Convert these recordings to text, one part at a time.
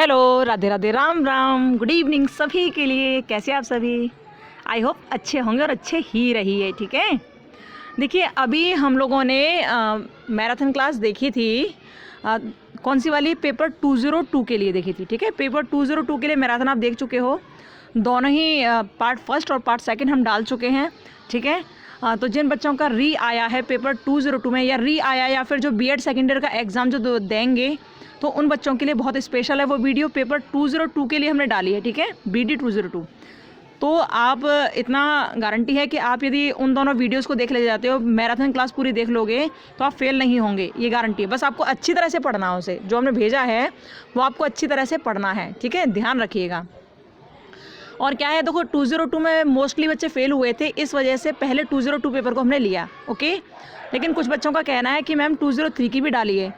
Hello, Radhe Radhe, Ram Ram, good evening सभी के लिए। कैसे आप सभी? आई होप अच्छे होंगे और अच्छे ही रहिए। ठीक है, देखिए अभी हम लोगों ने मैराथन क्लास देखी थी। कौन सी वाली? पेपर 202 के लिए देखी थी। ठीक है, पेपर 202 के लिए मैराथन आप देख चुके हो। दोनों ही पार्ट फर्स्ट और पार्ट सेकंड हम डाल चुके हैं। ठीक है, तो जिन बच्चों का री आया है पेपर 202 में, या री आया या फिर जो बीएड सेकेंड ईयर का एग्ज़ाम जो देंगे, तो उन बच्चों के लिए बहुत स्पेशल है वो वीडियो। पेपर 202 के लिए हमने डाली है। ठीक है, BD 202। तो आप इतना गारंटी है कि आप यदि उन दोनों वीडियोस को देख ले जाते हो, मैराथन क्लास पूरी देख लोगे, तो आप फेल नहीं होंगे, ये गारंटी है। बस आपको अच्छी तरह से पढ़ना है, उसे जो हमने भेजा है वो आपको अच्छी तरह से पढ़ना है। ठीक है, ध्यान रखिएगा। और क्या है, देखो 202 में मोस्टली बच्चे फेल हुए थे, इस वजह से पहले 202 पेपर को हमने लिया। ओके, लेकिन कुछ बच्चों का कहना है कि मैम 203 की भी डालिए।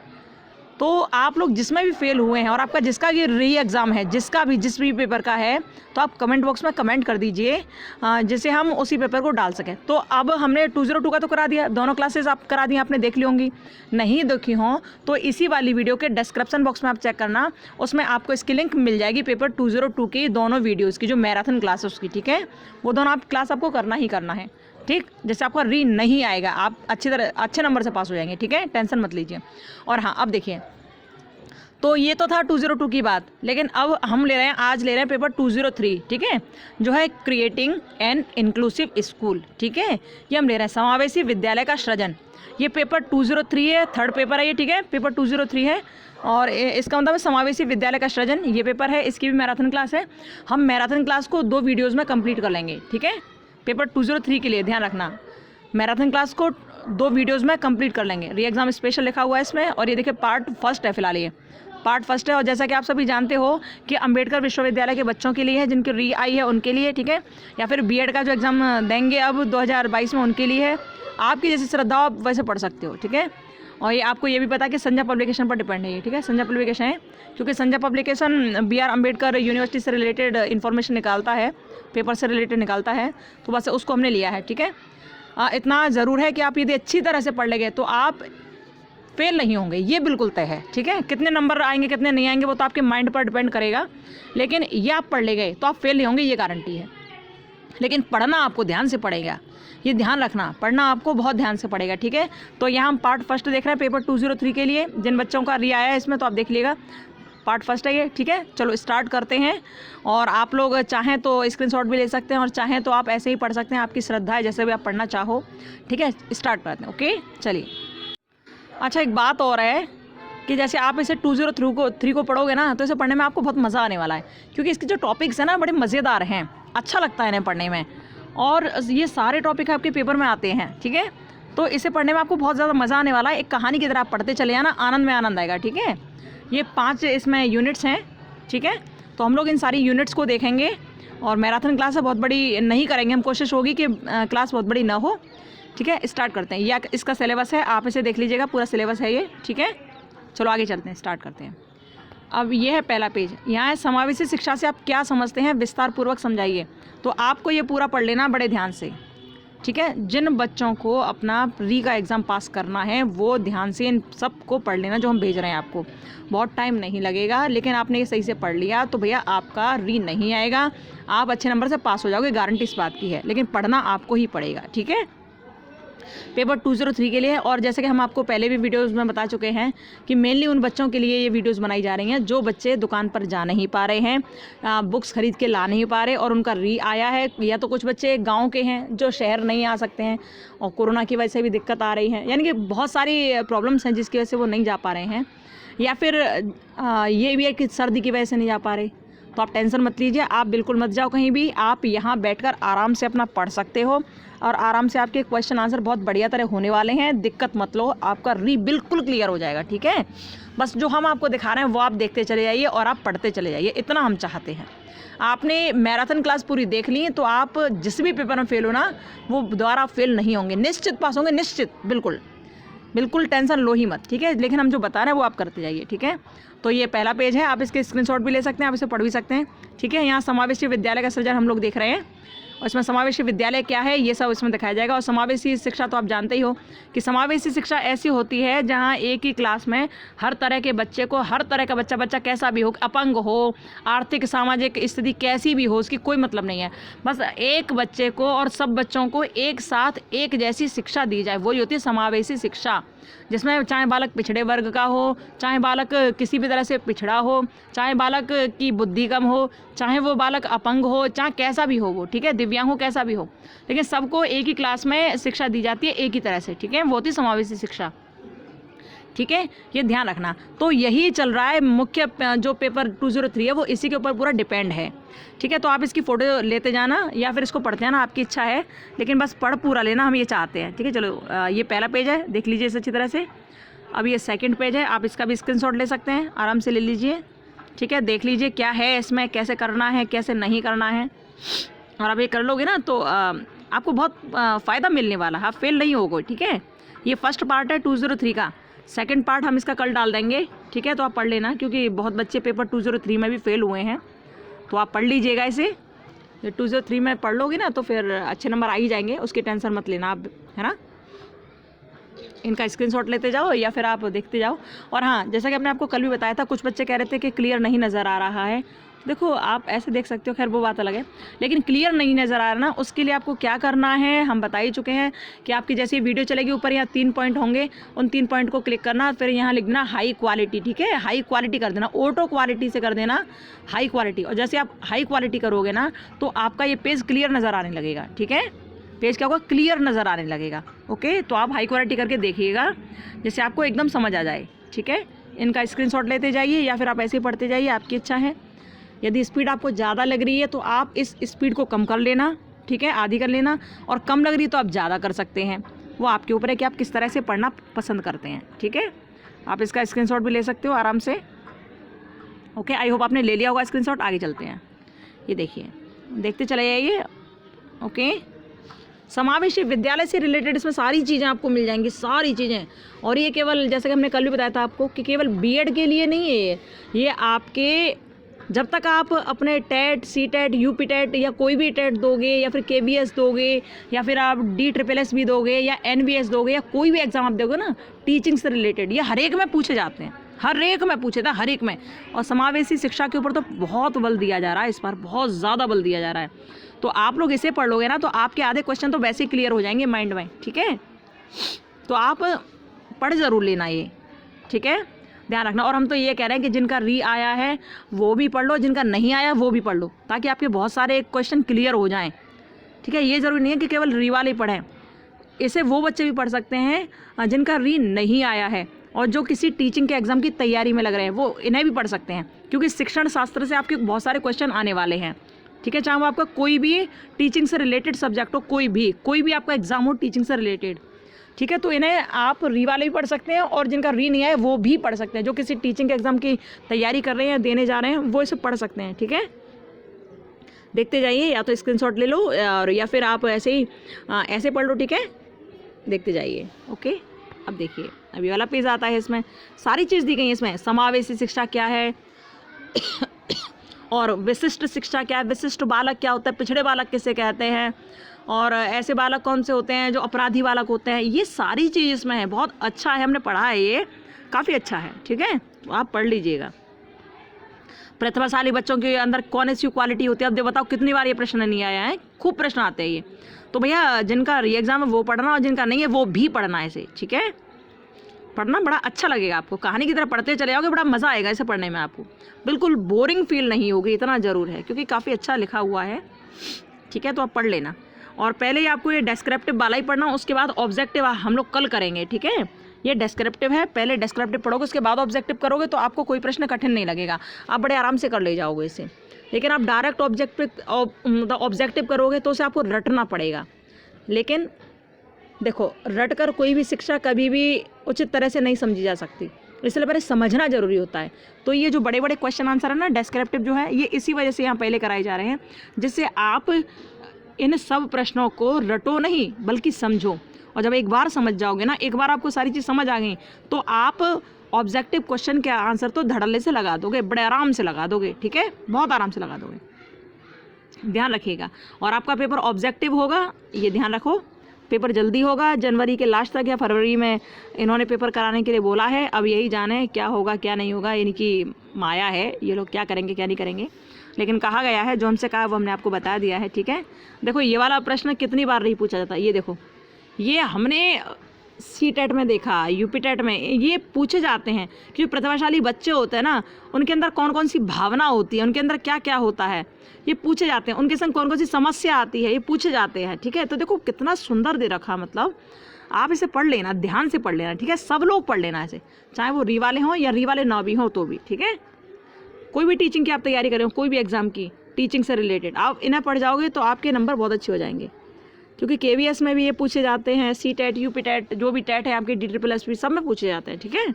तो आप लोग जिसमें भी फेल हुए हैं और आपका जिसका ये री एग्ज़ाम है, जिस भी पेपर का है, तो आप कमेंट बॉक्स में कमेंट कर दीजिए, जिससे हम उसी पेपर को डाल सकें। तो अब हमने 202 का तो करा दिया, दोनों क्लासेस आप करा दी, आपने देख ली होंगी। नहीं देखी हो तो इसी वाली वीडियो के डिस्क्रिप्शन बॉक्स में आप चेक करना, उसमें आपको इसकी लिंक मिल जाएगी पेपर 202 की दोनों वीडियोज़ की, जो मैराथन क्लास है उसकी। ठीक है, वो दोनों आप क्लास आपको करना ही करना है। ठीक, जैसे आपका री नहीं आएगा, आप अच्छे नंबर से पास हो जाएंगे। ठीक है, टेंशन मत लीजिए। और हाँ, अब देखिए, तो ये तो था 202 की बात, लेकिन अब हम आज ले रहे हैं पेपर 203। ठीक है, जो है क्रिएटिंग एन इंक्लूसिव स्कूल। ठीक है, ये हम ले रहे हैं, समावेशी विद्यालय का सृजन। ये पेपर 203 है, थर्ड पेपर है ये। ठीक है, पेपर 203 है और इसका मतलब समावेशी विद्यालय का सृजन ये पेपर है। इसकी भी मैराथन क्लास है। हम मैराथन क्लास को 2 वीडियोज़ में कंप्लीट कर लेंगे। ठीक है, पेपर 203 के लिए ध्यान रखना, मैराथन क्लास को 2 वीडियोज़ में कंप्लीट कर लेंगे। री एग्ज़ाम स्पेशल लिखा हुआ है इसमें। और ये देखिए पार्ट फर्स्ट है, फिलहाल ये पार्ट फर्स्ट है। और जैसा कि आप सभी जानते हो कि अंबेडकर विश्वविद्यालय के बच्चों के लिए है, जिनकी री आई है उनके लिए। ठीक है, या फिर बीएड का जो एग्ज़ाम देंगे अब 2022 में, उनके लिए है। आपकी जैसी श्रद्धा आप वैसे पढ़ सकते हो। ठीक है, और ये आपको ये भी पता है कि संजय पब्लिकेशन पर डिपेंड है ये। ठीक है, संजय पब्लिकेशन है, क्योंकि Sanjay publication BR Ambedkar university से रिलेटेड इन्फॉर्मेशन निकालता है, पेपर से रिलेटेड निकालता है, तो बस उसको हमने लिया है। ठीक है, इतना ज़रूर है कि आप यदि अच्छी तरह से पढ़ लेंगे तो आप फेल नहीं होंगे, ये बिल्कुल तय है। ठीक है, कितने नंबर आएंगे कितने नहीं आएंगे वो तो आपके माइंड पर डिपेंड करेगा, लेकिन ये आप पढ़ ले गए तो आप फेल नहीं होंगे, ये गारंटी है। लेकिन पढ़ना आपको ध्यान से पड़ेगा, ये ध्यान रखना, पढ़ना आपको बहुत ध्यान से पड़ेगा। ठीक है, तो यहाँ हम पार्ट फर्स्ट देख रहे हैं पेपर 203 के लिए। जिन बच्चों का री आया है इसमें तो आप देख लीजिएगा, पार्ट फर्स्ट है ये। ठीक है, चलो स्टार्ट करते हैं। और आप लोग चाहें तो स्क्रीनशॉट भी ले सकते हैं और चाहें तो आप ऐसे ही पढ़ सकते हैं, आपकी श्रद्धा है, जैसे भी आप पढ़ना चाहो। ठीक है, स्टार्ट करते हैं। ओके, चलिए। अच्छा, एक बात और है कि जैसे आप इसे 203 को पढ़ोगे ना, तो इसे पढ़ने में आपको बहुत मज़ा आने वाला है, क्योंकि इसके जो टॉपिक्स हैं ना बड़े मज़ेदार हैं, अच्छा लगता है इन्हें पढ़ने में। और ये सारे टॉपिक आपके पेपर में आते हैं। ठीक है, तो इसे पढ़ने में आपको बहुत ज़्यादा मज़ा आने वाला है। एक कहानी की तरह आप पढ़ते चले आना, आनंद में आनंद आएगा। ठीक है, ये 5 इसमें यूनिट्स हैं। ठीक है, तो हम लोग इन सारी यूनिट्स को देखेंगे। और मैराथन क्लास है, बहुत बड़ी नहीं करेंगे हम, कोशिश होगी कि क्लास बहुत बड़ी ना हो। ठीक है, स्टार्ट करते हैं। या इसका सिलेबस है, आप इसे देख लीजिएगा, पूरा सिलेबस है ये। ठीक है, चलो आगे चलते हैं, स्टार्ट करते हैं। अब ये है पहला पेज, यहाँ है समावेशी शिक्षा से आप क्या समझते हैं, विस्तार पूर्वक समझाइए। तो आपको ये पूरा पढ़ लेना बड़े ध्यान से। ठीक है, जिन बच्चों को अपना री का एग्ज़ाम पास करना है वो ध्यान से इन सब को पढ़ लेना जो हम भेज रहे हैं आपको। बहुत टाइम नहीं लगेगा, लेकिन आपने ये सही से पढ़ लिया तो भैया आपका री नहीं आएगा, आप अच्छे नंबर से पास हो जाओगे, गारंटी इस बात की है। लेकिन पढ़ना आपको ही पड़ेगा। ठीक है, पेपर 203 के लिए। और जैसे कि हम आपको पहले भी वीडियोस में बता चुके हैं कि मेनली उन बच्चों के लिए ये वीडियोस बनाई जा रही हैं जो बच्चे दुकान पर जा नहीं पा रहे हैं, बुक्स खरीद के ला नहीं पा रहे और उनका री आया है, या तो कुछ बच्चे गांव के हैं जो शहर नहीं आ सकते हैं और कोरोना की वजह से भी दिक्कत आ रही है, यानी कि बहुत सारी प्रॉब्लम्स हैं जिसकी वजह से वो नहीं जा पा रहे हैं, या फिर ये भी है कि सर्दी की वजह से नहीं जा पा रहे। तो आप टेंशन मत लीजिए, आप बिल्कुल मत जाओ कहीं भी, आप यहाँ बैठकर आराम से अपना पढ़ सकते हो और आराम से आपके क्वेश्चन आंसर बहुत बढ़िया तरह होने वाले हैं। दिक्कत मत लो, आपका री बिल्कुल क्लियर हो जाएगा। ठीक है, बस जो हम आपको दिखा रहे हैं वो आप देखते चले जाइए और आप पढ़ते चले जाइए, इतना हम चाहते हैं। आपने मैराथन क्लास पूरी देख ली तो आप जिस भी पेपर में फेल हो ना, वो दोबारा फेल नहीं होंगे, निश्चित पास होंगे, निश्चित, बिल्कुल बिल्कुल टेंशन लो ही मत। ठीक है, लेकिन हम जो बता रहे हैं वो आप करते जाइए। ठीक है, तो ये पहला पेज है, आप इसके स्क्रीनशॉट भी ले सकते हैं, आप इसे पढ़ भी सकते हैं। ठीक है, यहाँ समावेशी विद्यालय का सृजन हम लोग देख रहे हैं। और इसमें समावेशी विद्यालय क्या है ये सब इसमें दिखाया जाएगा। और समावेशी शिक्षा तो आप जानते ही हो कि समावेशी शिक्षा ऐसी होती है जहाँ एक ही क्लास में हर तरह के बच्चे को, हर तरह का बच्चा कैसा भी हो, अपंग हो, आर्थिक सामाजिक स्थिति कैसी भी हो, उसकी कोई मतलब नहीं है, बस एक बच्चे को और सब बच्चों को एक साथ एक जैसी शिक्षा दी जाए, वही होती है समावेशी शिक्षा। जिसमें चाहे बालक पिछड़े वर्ग का हो, चाहे बालक किसी भी तरह से पिछड़ा हो, चाहे बालक की बुद्धि कम हो, चाहे वो बालक अपंग हो, चाहे कैसा भी हो वो, ठीक है, दिव्यांग हो, कैसा भी हो, लेकिन सबको एक ही क्लास में शिक्षा दी जाती है एक ही तरह से, ठीक है, वो होती है समावेशी शिक्षा। ठीक है, ये ध्यान रखना। तो यही चल रहा है, मुख्य जो पेपर 203 है वो इसी के ऊपर पूरा डिपेंड है। ठीक है, तो आप इसकी फ़ोटो लेते जाना या फिर इसको पढ़ते जाना, आपकी इच्छा है, लेकिन बस पढ़ पूरा लेना, हम ये चाहते हैं। ठीक है, चलो ये पहला पेज है, देख लीजिए इसे अच्छी तरह से। अब ये सेकंड पेज है, आप इसका भी स्क्रीनशॉट ले सकते हैं, आराम से ले लीजिए। ठीक है, देख लीजिए क्या है इसमें, कैसे करना है, कैसे नहीं करना है, और आप ये कर लोगे ना तो आपको बहुत फ़ायदा मिलने वाला है, आप फेल नहीं होगे। ठीक है, ये फर्स्ट पार्ट है 203 का, सेकंड पार्ट हम इसका कल डाल देंगे। ठीक है, तो आप पढ़ लेना, क्योंकि बहुत बच्चे पेपर 203 में भी फेल हुए हैं, तो आप पढ़ लीजिएगा इसे। ये 203 में पढ़ लोगे ना तो फिर अच्छे नंबर आ ही जाएंगे, उसकी टेंशन मत लेना आप, है ना। इनका स्क्रीनशॉट लेते जाओ या फिर आप देखते जाओ। और हाँ, जैसा कि हमने आपको कल भी बताया था, कुछ बच्चे कह रहे थे कि क्लियर नहीं नज़र आ रहा है। देखो आप ऐसे देख सकते हो, खैर वो बात अलग है, लेकिन क्लियर नहीं नज़र आ रहा ना, उसके लिए आपको क्या करना है हम बता ही चुके हैं कि आपकी जैसी वीडियो चलेगी ऊपर यहाँ 3 पॉइंट होंगे, उन 3 पॉइंट को क्लिक करना, फिर यहाँ लिखना हाई क्वालिटी। ठीक है, हाई क्वालिटी कर देना, ऑटो क्वालिटी से कर देना हाई क्वालिटी, और जैसे आप हाई क्वालिटी करोगे ना तो आपका ये पेज क्लियर नज़र आने लगेगा। ठीक है, पेज क्या होगा, क्लियर नज़र आने लगेगा। ओके, तो आप हाई क्वालिटी करके देखिएगा, जैसे आपको एकदम समझ आ जाए। ठीक है, इनका स्क्रीनशॉट लेते जाइए या फिर आप ऐसे ही पढ़ते जाइए, आपकी इच्छा है। यदि स्पीड आपको ज़्यादा लग रही है तो आप इस स्पीड को कम कर लेना, ठीक है, आधी कर लेना, और कम लग रही है तो आप ज़्यादा कर सकते हैं, वो आपके ऊपर है कि आप किस तरह से पढ़ना पसंद करते हैं। ठीक है, आप इसका स्क्रीनशॉट भी ले सकते हो आराम से। ओके, आई होप आपने ले लिया होगा स्क्रीनशॉट। आगे चलते हैं, ये देखिए, देखते चले जाइए। ओके, समावेशी विद्यालय से रिलेटेड इसमें सारी चीज़ें आपको मिल जाएंगी, सारी चीज़ें। और ये केवल, जैसे कि हमने कल भी बताया था आपको, कि केवल बीएड के लिए नहीं है ये आपके, जब तक आप अपने TET, C TET, UP TET या कोई भी टेट दोगे, या फिर केबीएस दोगे, या फिर आप DSSS भी दोगे, या NVS दोगे, या कोई भी एग्ज़ाम आप दोगे ना टीचिंग से रिलेटेड, ये हर एक में पूछे जाते हैं, हर एक में पूछे था, हर एक में। और समावेशी शिक्षा के ऊपर तो बहुत बल दिया जा रहा है, इस बार बहुत ज़्यादा बल दिया जा रहा है। तो आप लोग इसे पढ़ लोगे ना तो आपके आधे क्वेश्चन तो वैसे ही क्लियर हो जाएंगे माइंड में। ठीक है, तो आप पढ़ ज़रूर लेना ये, ठीक है, ध्यान रखना। और हम तो ये कह रहे हैं कि जिनका री आया है वो भी पढ़ लो, जिनका नहीं आया वो भी पढ़ लो, ताकि आपके बहुत सारे क्वेश्चन क्लियर हो जाएं। ठीक है, ये ज़रूरी नहीं है कि केवल री वाले पढ़ें, इसे वो बच्चे भी पढ़ सकते हैं जिनका री नहीं आया है और जो किसी टीचिंग के एग्ज़ाम की तैयारी में लग रहे हैं, वो इन्हें भी पढ़ सकते हैं, क्योंकि शिक्षण शास्त्र से आपके बहुत सारे क्वेश्चन आने वाले हैं। ठीक है, चाहे वो आपका कोई भी टीचिंग से रिलेटेड सब्जेक्ट हो, कोई भी आपका एग्ज़ाम हो टीचिंग से रिलेटेड। ठीक है, तो इन्हें आप री वाले भी पढ़ सकते हैं, और जिनका री नहीं है वो भी पढ़ सकते हैं, जो किसी टीचिंग के एग्ज़ाम की तैयारी कर रहे हैं, देने जा रहे हैं, वो इसे पढ़ सकते हैं। ठीक है, देखते जाइए, या तो स्क्रीनशॉट ले लो और या फिर आप ऐसे ही ऐसे पढ़ लो। ठीक है, देखते जाइए। ओके, अब देखिए, अभी वाला पेज आता है, इसमें सारी चीज़ दी गई है। इसमें समावेशी शिक्षा क्या है और विशिष्ट शिक्षा क्या है, विशिष्ट बालक क्या होता है, पिछड़े बालक किसे कहते हैं, और ऐसे बालक कौन से होते हैं जो अपराधी बालक होते हैं, ये सारी चीज़ इसमें है। बहुत अच्छा है, हमने पढ़ा है, ये काफ़ी अच्छा है। ठीक है, तो आप पढ़ लीजिएगा। प्रतिभाशाली बच्चों के अंदर कौन सी क्वालिटी होती है, अब बताओ कितनी बार ये प्रश्न नहीं आया है, खूब प्रश्न आते हैं ये। तो भैया जिनका री एग्ज़ाम है वो पढ़ना, और जिनका नहीं है वो भी पढ़ना है इसे। ठीक है, पढ़ना बड़ा अच्छा लगेगा आपको, कहानी की तरह पढ़ते चले जाओगे, बड़ा मज़ा आएगा इसे पढ़ने में, आपको बिल्कुल बोरिंग फील नहीं होगी, इतना ज़रूर है, क्योंकि काफ़ी अच्छा लिखा हुआ है। ठीक है, तो आप पढ़ लेना। और पहले ही आपको ये डिस्क्रिप्टिव वाला ही पढ़ना, उसके बाद ऑब्जेक्टिव हम लोग कल करेंगे। ठीक है, ये डिस्क्रिप्टिव है, पहले डिस्क्रिप्टिव पढ़ोगे, उसके बाद ऑब्जेक्टिव करोगे, तो आपको कोई प्रश्न कठिन नहीं लगेगा, आप बड़े आराम से कर ले जाओगे इसे। लेकिन आप डायरेक्ट ऑब्जेक्टिव करोगे तो उसे आपको रटना पड़ेगा। लेकिन देखो, रट कर कोई भी शिक्षा कभी भी उचित तरह से नहीं समझी जा सकती, इसलिए पहले समझना जरूरी होता है। तो ये जो बड़े बड़े क्वेश्चन आंसर है ना, डिस्क्रिप्टिव जो है, ये इसी वजह से यहाँ पहले कराए जा रहे हैं, जिससे आप इन सब प्रश्नों को रटो नहीं बल्कि समझो। और जब एक बार समझ जाओगे ना, एक बार आपको सारी चीज़ समझ आ गई, तो आप ऑब्जेक्टिव क्वेश्चन के आंसर तो धड़ल्ले से लगा दोगे, बड़े आराम से लगा दोगे। ठीक है, बहुत आराम से लगा दोगे। ध्यान रखिएगा। और आपका पेपर ऑब्जेक्टिव होगा, ये ध्यान रखो। पेपर जल्दी होगा, जनवरी के लास्ट तक या फरवरी में इन्होंने पेपर कराने के लिए बोला है। अब यही जाने क्या होगा क्या नहीं होगा, इनकी माया है, ये लोग क्या करेंगे क्या नहीं करेंगे, लेकिन कहा गया है, जो हमसे कहा वो हमने आपको बता दिया है, ठीक है। देखो ये वाला प्रश्न कितनी बार नहीं पूछा जाता, ये देखो, ये हमने CTET में देखा, UP-TET में ये पूछे जाते हैं क्योंकि प्रतिभाशाली बच्चे होते हैं ना, उनके अंदर कौन कौन सी भावना होती है, उनके अंदर क्या क्या होता है, ये पूछे जाते हैं। उनके संग कौन कौन सी समस्या आती है, ये पूछे जाते हैं, ठीक है। तो देखो कितना सुंदर दे रखा, मतलब आप इसे पढ़ लेना, ध्यान से पढ़ लेना, ठीक है। सब लोग पढ़ लेना इसे, चाहे वो री वाले हों या री वाले ना भी हों तो भी, ठीक है। कोई भी टीचिंग की आप तैयारी कर रहे हो, कोई भी एग्जाम की टीचिंग से रिलेटेड, आप इन्हें पढ़ जाओगे तो आपके नंबर बहुत अच्छे हो जाएंगे। क्योंकि KVS में भी ये पूछे जाते हैं, CTET, UP-TET, जो भी टेट है आपके, DSSS सब में पूछे जाते हैं, ठीक है।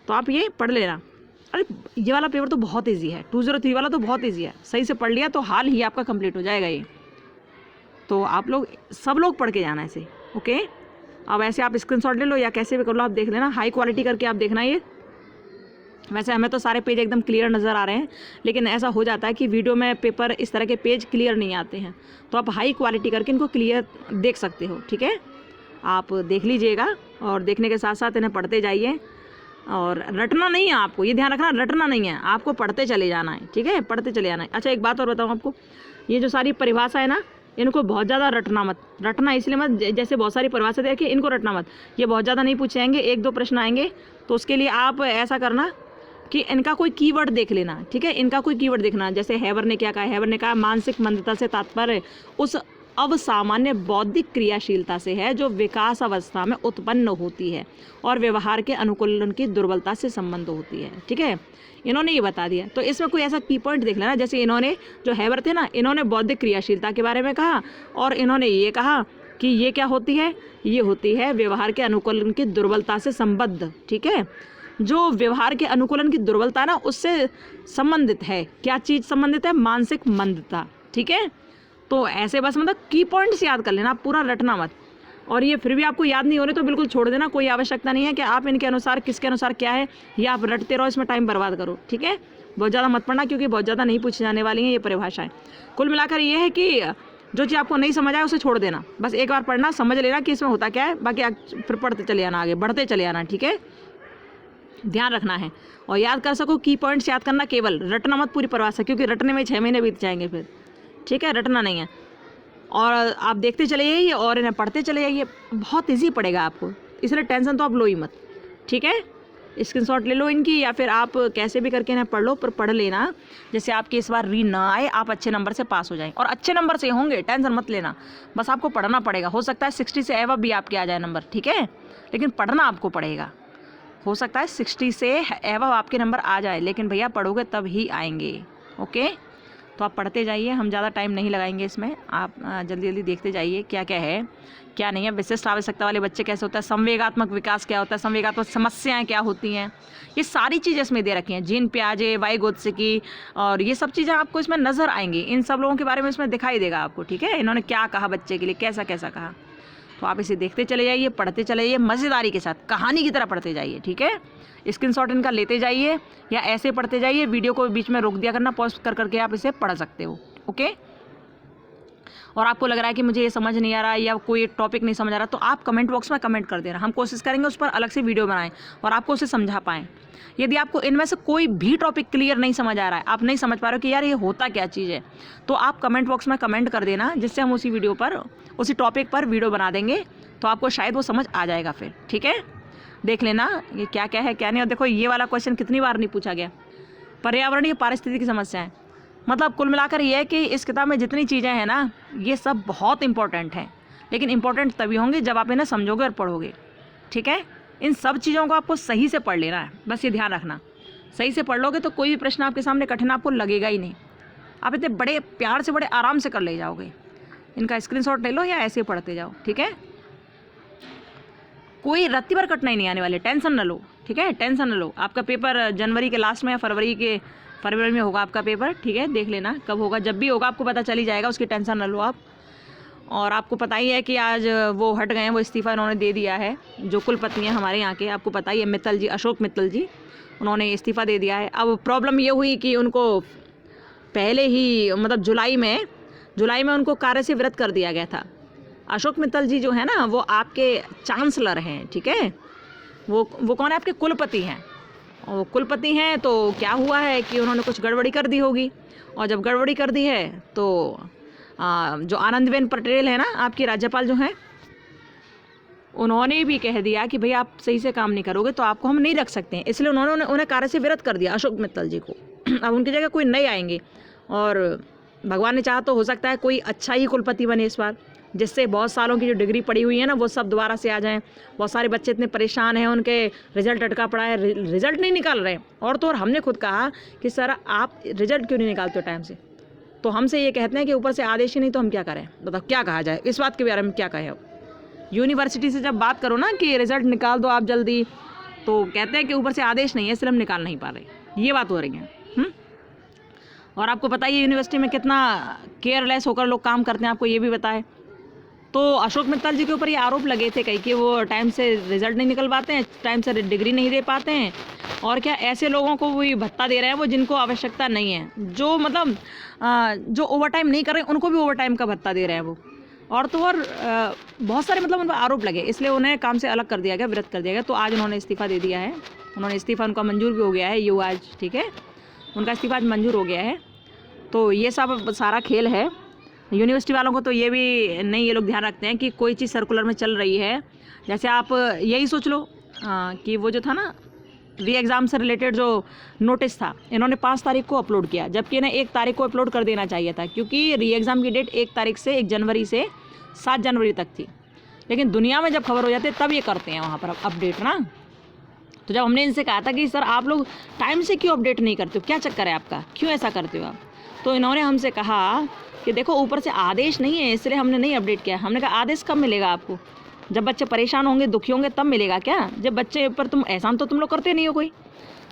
तो आप ये पढ़ लेना। अरे ये वाला पेपर तो बहुत ईजी है, 203 वाला तो बहुत ईजी है, सही से पढ़ लिया तो हाल ही आपका कंप्लीट हो जाएगा ये। तो आप लोग सब लोग पढ़ के जाना इसे, ओके। अब ऐसे आप स्क्रीनशॉट ले लो या कैसे भी कर लो, आप देख लेना, हाई क्वालिटी करके आप देखना। ये वैसे हमें तो सारे पेज एकदम क्लियर नज़र आ रहे हैं, लेकिन ऐसा हो जाता है कि वीडियो में पेपर इस तरह के पेज क्लियर नहीं आते हैं, तो आप हाई क्वालिटी करके इनको क्लियर देख सकते हो, ठीक है। आप देख लीजिएगा और देखने के साथ साथ इन्हें पढ़ते जाइए। और रटना नहीं है आपको, ये ध्यान रखना, रटना नहीं है आपको, पढ़ते चले जाना है, ठीक है, पढ़ते चले जाना है। अच्छा एक बात और बताऊँ आपको, ये जो सारी परिभाषा है ना, इनको बहुत ज़्यादा रटना मत, रटना इसलिए मत, जैसे बहुत सारी परिभाषा देखिए, इनको रटना मत, ये बहुत ज़्यादा नहीं पूछे जाएंगे, 1-2 प्रश्न आएंगे, तो उसके लिए आप ऐसा करना कि इनका कोई कीवर्ड देख लेना, ठीक है। इनका कोई कीवर्ड देखना, जैसे हैबर ने क्या कहा, हैबर ने कहा मानसिक मंदता से तात्पर्य उस अवसामान्य बौद्धिक क्रियाशीलता से है जो विकास अवस्था में उत्पन्न होती है और व्यवहार के अनुकूलन की दुर्बलता से संबंध होती है, ठीक है। इन्होंने ये बता दिया, तो इसमें कोई ऐसा की पॉइंट देख लेना, जैसे इन्होंने जो हैबर थे ना, इन्होंने बौद्धिक क्रियाशीलता के बारे में कहा और इन्होंने ये कहा कि ये क्या होती है, ये होती है व्यवहार के अनुकूलन की दुर्बलता से संबद्ध, ठीक है। जो व्यवहार के अनुकूलन की दुर्बलता है ना, उससे संबंधित है, क्या चीज़ संबंधित है, मानसिक मंदता, ठीक है। तो ऐसे बस मतलब की पॉइंट्स याद कर लेना, पूरा रटना मत। और ये फिर भी आपको याद नहीं हो रहे तो बिल्कुल छोड़ देना, कोई आवश्यकता नहीं है कि आप इनके अनुसार किसके अनुसार क्या है या आप रटते रहो, इसमें टाइम बर्बाद करो, ठीक है। बहुत ज़्यादा मत पढ़ना क्योंकि बहुत ज़्यादा नहीं पूछी जाने वाली हैं ये परिभाषाएँ। कुल मिलाकर ये है कि जो चीज़ आपको नहीं समझ आए उसे छोड़ देना, बस एक बार पढ़ना, समझ लेना कि इसमें होता क्या है, बाकी फिर पढ़ते चले जाना, आगे बढ़ते चले जाना, ठीक है। ध्यान रखना है और याद कर सको की पॉइंट्स याद करना, केवल रटना मत पूरी परिभाषा, क्योंकि रटने में 6 महीने बीत जाएंगे फिर, ठीक है, रटना नहीं है। और आप देखते चले जाइए और इन्हें पढ़ते चले जाइए, बहुत ईजी पड़ेगा आपको, इसलिए टेंशन तो आप लो ही मत, ठीक है। स्क्रीनशॉट ले लो इनकी या फिर आप कैसे भी करके इन्हें पढ़ लो, पर पढ़ लेना जैसे आपकी इस बार री ना आए, आप अच्छे नंबर से पास हो जाएं। और अच्छे नंबर से होंगे, टेंशन मत लेना, बस आपको पढ़ना पड़ेगा। हो सकता है 60 से एवं भी आपके आ जाए नंबर, ठीक है, लेकिन पढ़ना आपको पड़ेगा। हो सकता है 60 से एवं आपके नंबर आ जाए, लेकिन भैया पढ़ोगे तब ही आएंगे, ओके। तो आप पढ़ते जाइए, हम ज़्यादा टाइम नहीं लगाएंगे इसमें, आप जल्दी जल्दी देखते जाइए क्या क्या है क्या नहीं है। विशिष्ट आवश्यकता वाले बच्चे कैसे होता है, संवेगात्मक विकास क्या होता है, संवेगात्मक समस्याएं क्या होती हैं, ये सारी चीज़ें इसमें दे रखी हैं। जीन पियाजे, वाइगोत्स्की और ये सब चीज़ें आपको इसमें नज़र आएंगी, इन सब लोगों के बारे में इसमें दिखाई देगा आपको, ठीक है। इन्होंने क्या कहा बच्चे के लिए, कैसा कैसा कहा, तो आप इसे देखते चले जाइए, पढ़ते चले जाइए, मज़ेदारी के साथ कहानी की तरह पढ़ते जाइए, ठीक है। स्क्रीनशॉट इनका लेते जाइए या ऐसे पढ़ते जाइए, वीडियो को बीच में रोक दिया करना, पॉज कर करके आप इसे पढ़ सकते हो, ओके। और आपको लग रहा है कि मुझे ये समझ नहीं आ रहा या कोई टॉपिक नहीं समझ आ रहा, तो आप कमेंट बॉक्स में कमेंट कर देना, हम कोशिश करेंगे उस पर अलग से वीडियो बनाएं और आपको उसे समझा पाएँ। यदि आपको इनमें से कोई भी टॉपिक क्लियर नहीं समझ आ रहा है, आप नहीं समझ पा रहे हो कि यार ये होता क्या चीज़ है, तो आप कमेंट बॉक्स में कमेंट कर देना, जिससे हम उसी वीडियो पर, उसी टॉपिक पर वीडियो बना देंगे, तो आपको शायद वो समझ आ जाएगा फिर, ठीक है। देख लेना ये क्या क्या है क्या नहीं। और देखो ये वाला क्वेश्चन कितनी बार नहीं पूछा गया, पर्यावरणीय पारिस्थितिकी समस्याएं। मतलब कुल मिलाकर ये है कि इस किताब में जितनी चीज़ें हैं ना, ये सब बहुत इंपॉर्टेंट हैं, लेकिन इंपॉर्टेंट तभी होंगे जब आप इन्हें समझोगे और पढ़ोगे, ठीक है। इन सब चीज़ों को आपको सही से पढ़ लेना है, बस ये ध्यान रखना, सही से पढ़ लोगे तो कोई भी प्रश्न आपके सामने कठिन आपको लगेगा ही नहीं, आप इतने बड़े प्यार से बड़े आराम से कर ले जाओगे। इनका स्क्रीनशॉट ले लो या ऐसे पढ़ते जाओ, ठीक है। कोई रत्ती भर कठिनाई नहीं आने वाली, टेंशन न लो, ठीक है, टेंशन न लो। आपका पेपर जनवरी के लास्ट में या फरवरी में होगा आपका पेपर, ठीक है। देख लेना कब होगा, जब भी होगा आपको पता चल ही जाएगा, उसकी टेंशन न लो आप। और आपको पता ही है कि आज वो हट गए हैं, वो इस्तीफ़ा उन्होंने दे दिया है, जो कुलपति हैं हमारे यहाँ के, आपको पता ही है, मित्तल जी, अशोक मित्तल जी, उन्होंने इस्तीफ़ा दे दिया है। अब प्रॉब्लम ये हुई कि उनको पहले ही मतलब जुलाई में जुलाई में उनको कार्य से विरत कर दिया गया था। अशोक मित्तल जी जो है ना वो आपके चांसलर हैं, ठीक है। वो कौन है? आपके कुलपति हैं। और कुलपति हैं तो क्या हुआ है कि उन्होंने कुछ गड़बड़ी कर दी होगी, और जब गड़बड़ी कर दी है तो जो आनंदीबेन पटेल है ना आपकी राज्यपाल जो हैं, उन्होंने भी कह दिया कि भाई आप सही से काम नहीं करोगे तो आपको हम नहीं रख सकते हैं, इसलिए उन्होंने उन्हें कार्य से विरत कर दिया अशोक मित्तल जी को। अब उनकी जगह कोई नए आएंगे, और भगवान ने चाहा तो हो सकता है कोई अच्छा ही कुलपति बने इस बार, जिससे बहुत सालों की जो डिग्री पड़ी हुई है ना वो सब दोबारा से आ जाएं। बहुत सारे बच्चे इतने परेशान हैं, उनके रिजल्ट अटका पड़ा है, रिजल्ट नहीं निकाल रहे हैं। और तो और हमने खुद कहा कि सर आप रिजल्ट क्यों नहीं निकालते हो टाइम से, तो हमसे ये कहते हैं कि ऊपर से आदेश ही नहीं, तो हम क्या करें? बताओ क्या कहा जाए इस बात के बारे में, क्या कहें? अब यूनिवर्सिटी से जब बात करो ना कि रिजल्ट निकाल दो आप जल्दी, तो कहते हैं कि ऊपर से आदेश नहीं है इसलिए हम निकाल नहीं पा रहे। ये बात हो रही है। और आपको पता ही है यूनिवर्सिटी में कितना केयरलेस होकर लोग काम करते हैं, आपको ये भी बताए। तो अशोक मित्तल जी के ऊपर ये आरोप लगे थे कई कि वो टाइम से रिजल्ट नहीं निकलवाते हैं, टाइम से डिग्री नहीं दे पाते हैं, और क्या ऐसे लोगों को वही भत्ता दे रहे हैं वो जिनको आवश्यकता नहीं है, जो मतलब जो ओवर टाइम नहीं कर रहे हैं उनको भी ओवर टाइम का भत्ता दे रहे हैं वो। और तो और बहुत सारे मतलब उन पर आरोप लगे, इसलिए उन्हें काम से अलग कर दिया गया, विरत कर दिया गया। तो आज उन्होंने इस्तीफ़ा दे दिया है, उन्होंने इस्तीफ़ा उनका मंजूर भी हो गया है, ये आज, ठीक है, उनका इस्तीफ़ा आज मंजूर हो गया है। तो ये सब सारा खेल है। यूनिवर्सिटी वालों को तो ये भी नहीं, ये लोग ध्यान रखते हैं कि कोई चीज़ सर्कुलर में चल रही है। जैसे आप यही सोच लो कि वो जो था ना री एग्ज़ाम से रिलेटेड जो नोटिस था, इन्होंने 5 तारीख को अपलोड किया, जबकि इन्हें 1 तारीख को अपलोड कर देना चाहिए था, क्योंकि री एग्ज़ाम की डेट 1 तारीख से 1 जनवरी से 7 जनवरी तक थी। लेकिन दुनिया में जब खबर हो जाती है तब ये करते हैं वहाँ पर अपडेट ना। तो जब हमने इनसे कहा था कि सर आप लोग टाइम से क्यों अपडेट नहीं करते हो, क्या चक्कर है आपका, क्यों ऐसा करते हो आप, तो इन्होंने हमसे कहा कि देखो ऊपर से आदेश नहीं है इसलिए हमने नहीं अपडेट किया। हमने कहा आदेश कब मिलेगा आपको? जब बच्चे परेशान होंगे, दुखी होंगे, तब मिलेगा क्या? जब बच्चे पर तुम एहसान तो तुम लोग करते नहीं हो, कोई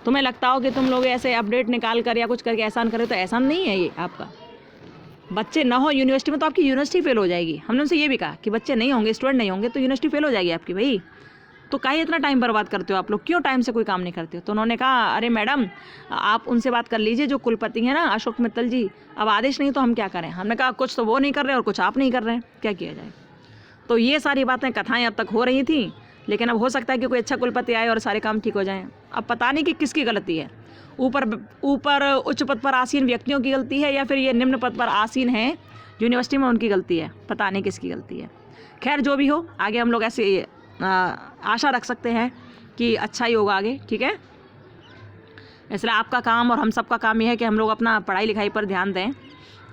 तुम्हें लगता हो कि तुम लोग ऐसे अपडेट निकाल कर या कुछ करके एहसान करें, तो एहसान नहीं है ये आपका। बच्चे ना हो यूनिवर्सिटी में तो आपकी यूनिवर्सिटी फेल हो जाएगी। हमने उनसे ये भी कहा कि बच्चे नहीं होंगे, स्टूडेंट नहीं होंगे तो यूनिवर्सिटी फेल हो जाएगी आपकी भाई। तो काहे इतना टाइम बर्बाद करते हो आप लोग, क्यों टाइम से कोई काम नहीं करते हो? तो उन्होंने कहा अरे मैडम आप उनसे बात कर लीजिए जो कुलपति हैं ना अशोक मित्तल जी, अब आदेश नहीं तो हम क्या करें। हमने कहा कुछ तो वो नहीं कर रहे और कुछ आप नहीं कर रहे हैं, क्या किया जाए। तो ये सारी बातें कथाएं अब तक हो रही थी, लेकिन अब हो सकता है कि कोई अच्छा कुलपति आए और सारे काम ठीक हो जाएं। अब पता नहीं कि किसकी गलती है, ऊपर उच्च पद पर आसीन व्यक्तियों की गलती है या फिर ये निम्न पद पर आसीन हैं यूनिवर्सिटी में उनकी गलती है, पता नहीं किसकी गलती है। खैर जो भी हो, आगे हम लोग ऐसे आशा रख सकते हैं कि अच्छा ही होगा आगे, ठीक है। इसलिए आपका काम और हम सब का काम ये है कि हम लोग अपना पढ़ाई लिखाई पर ध्यान दें।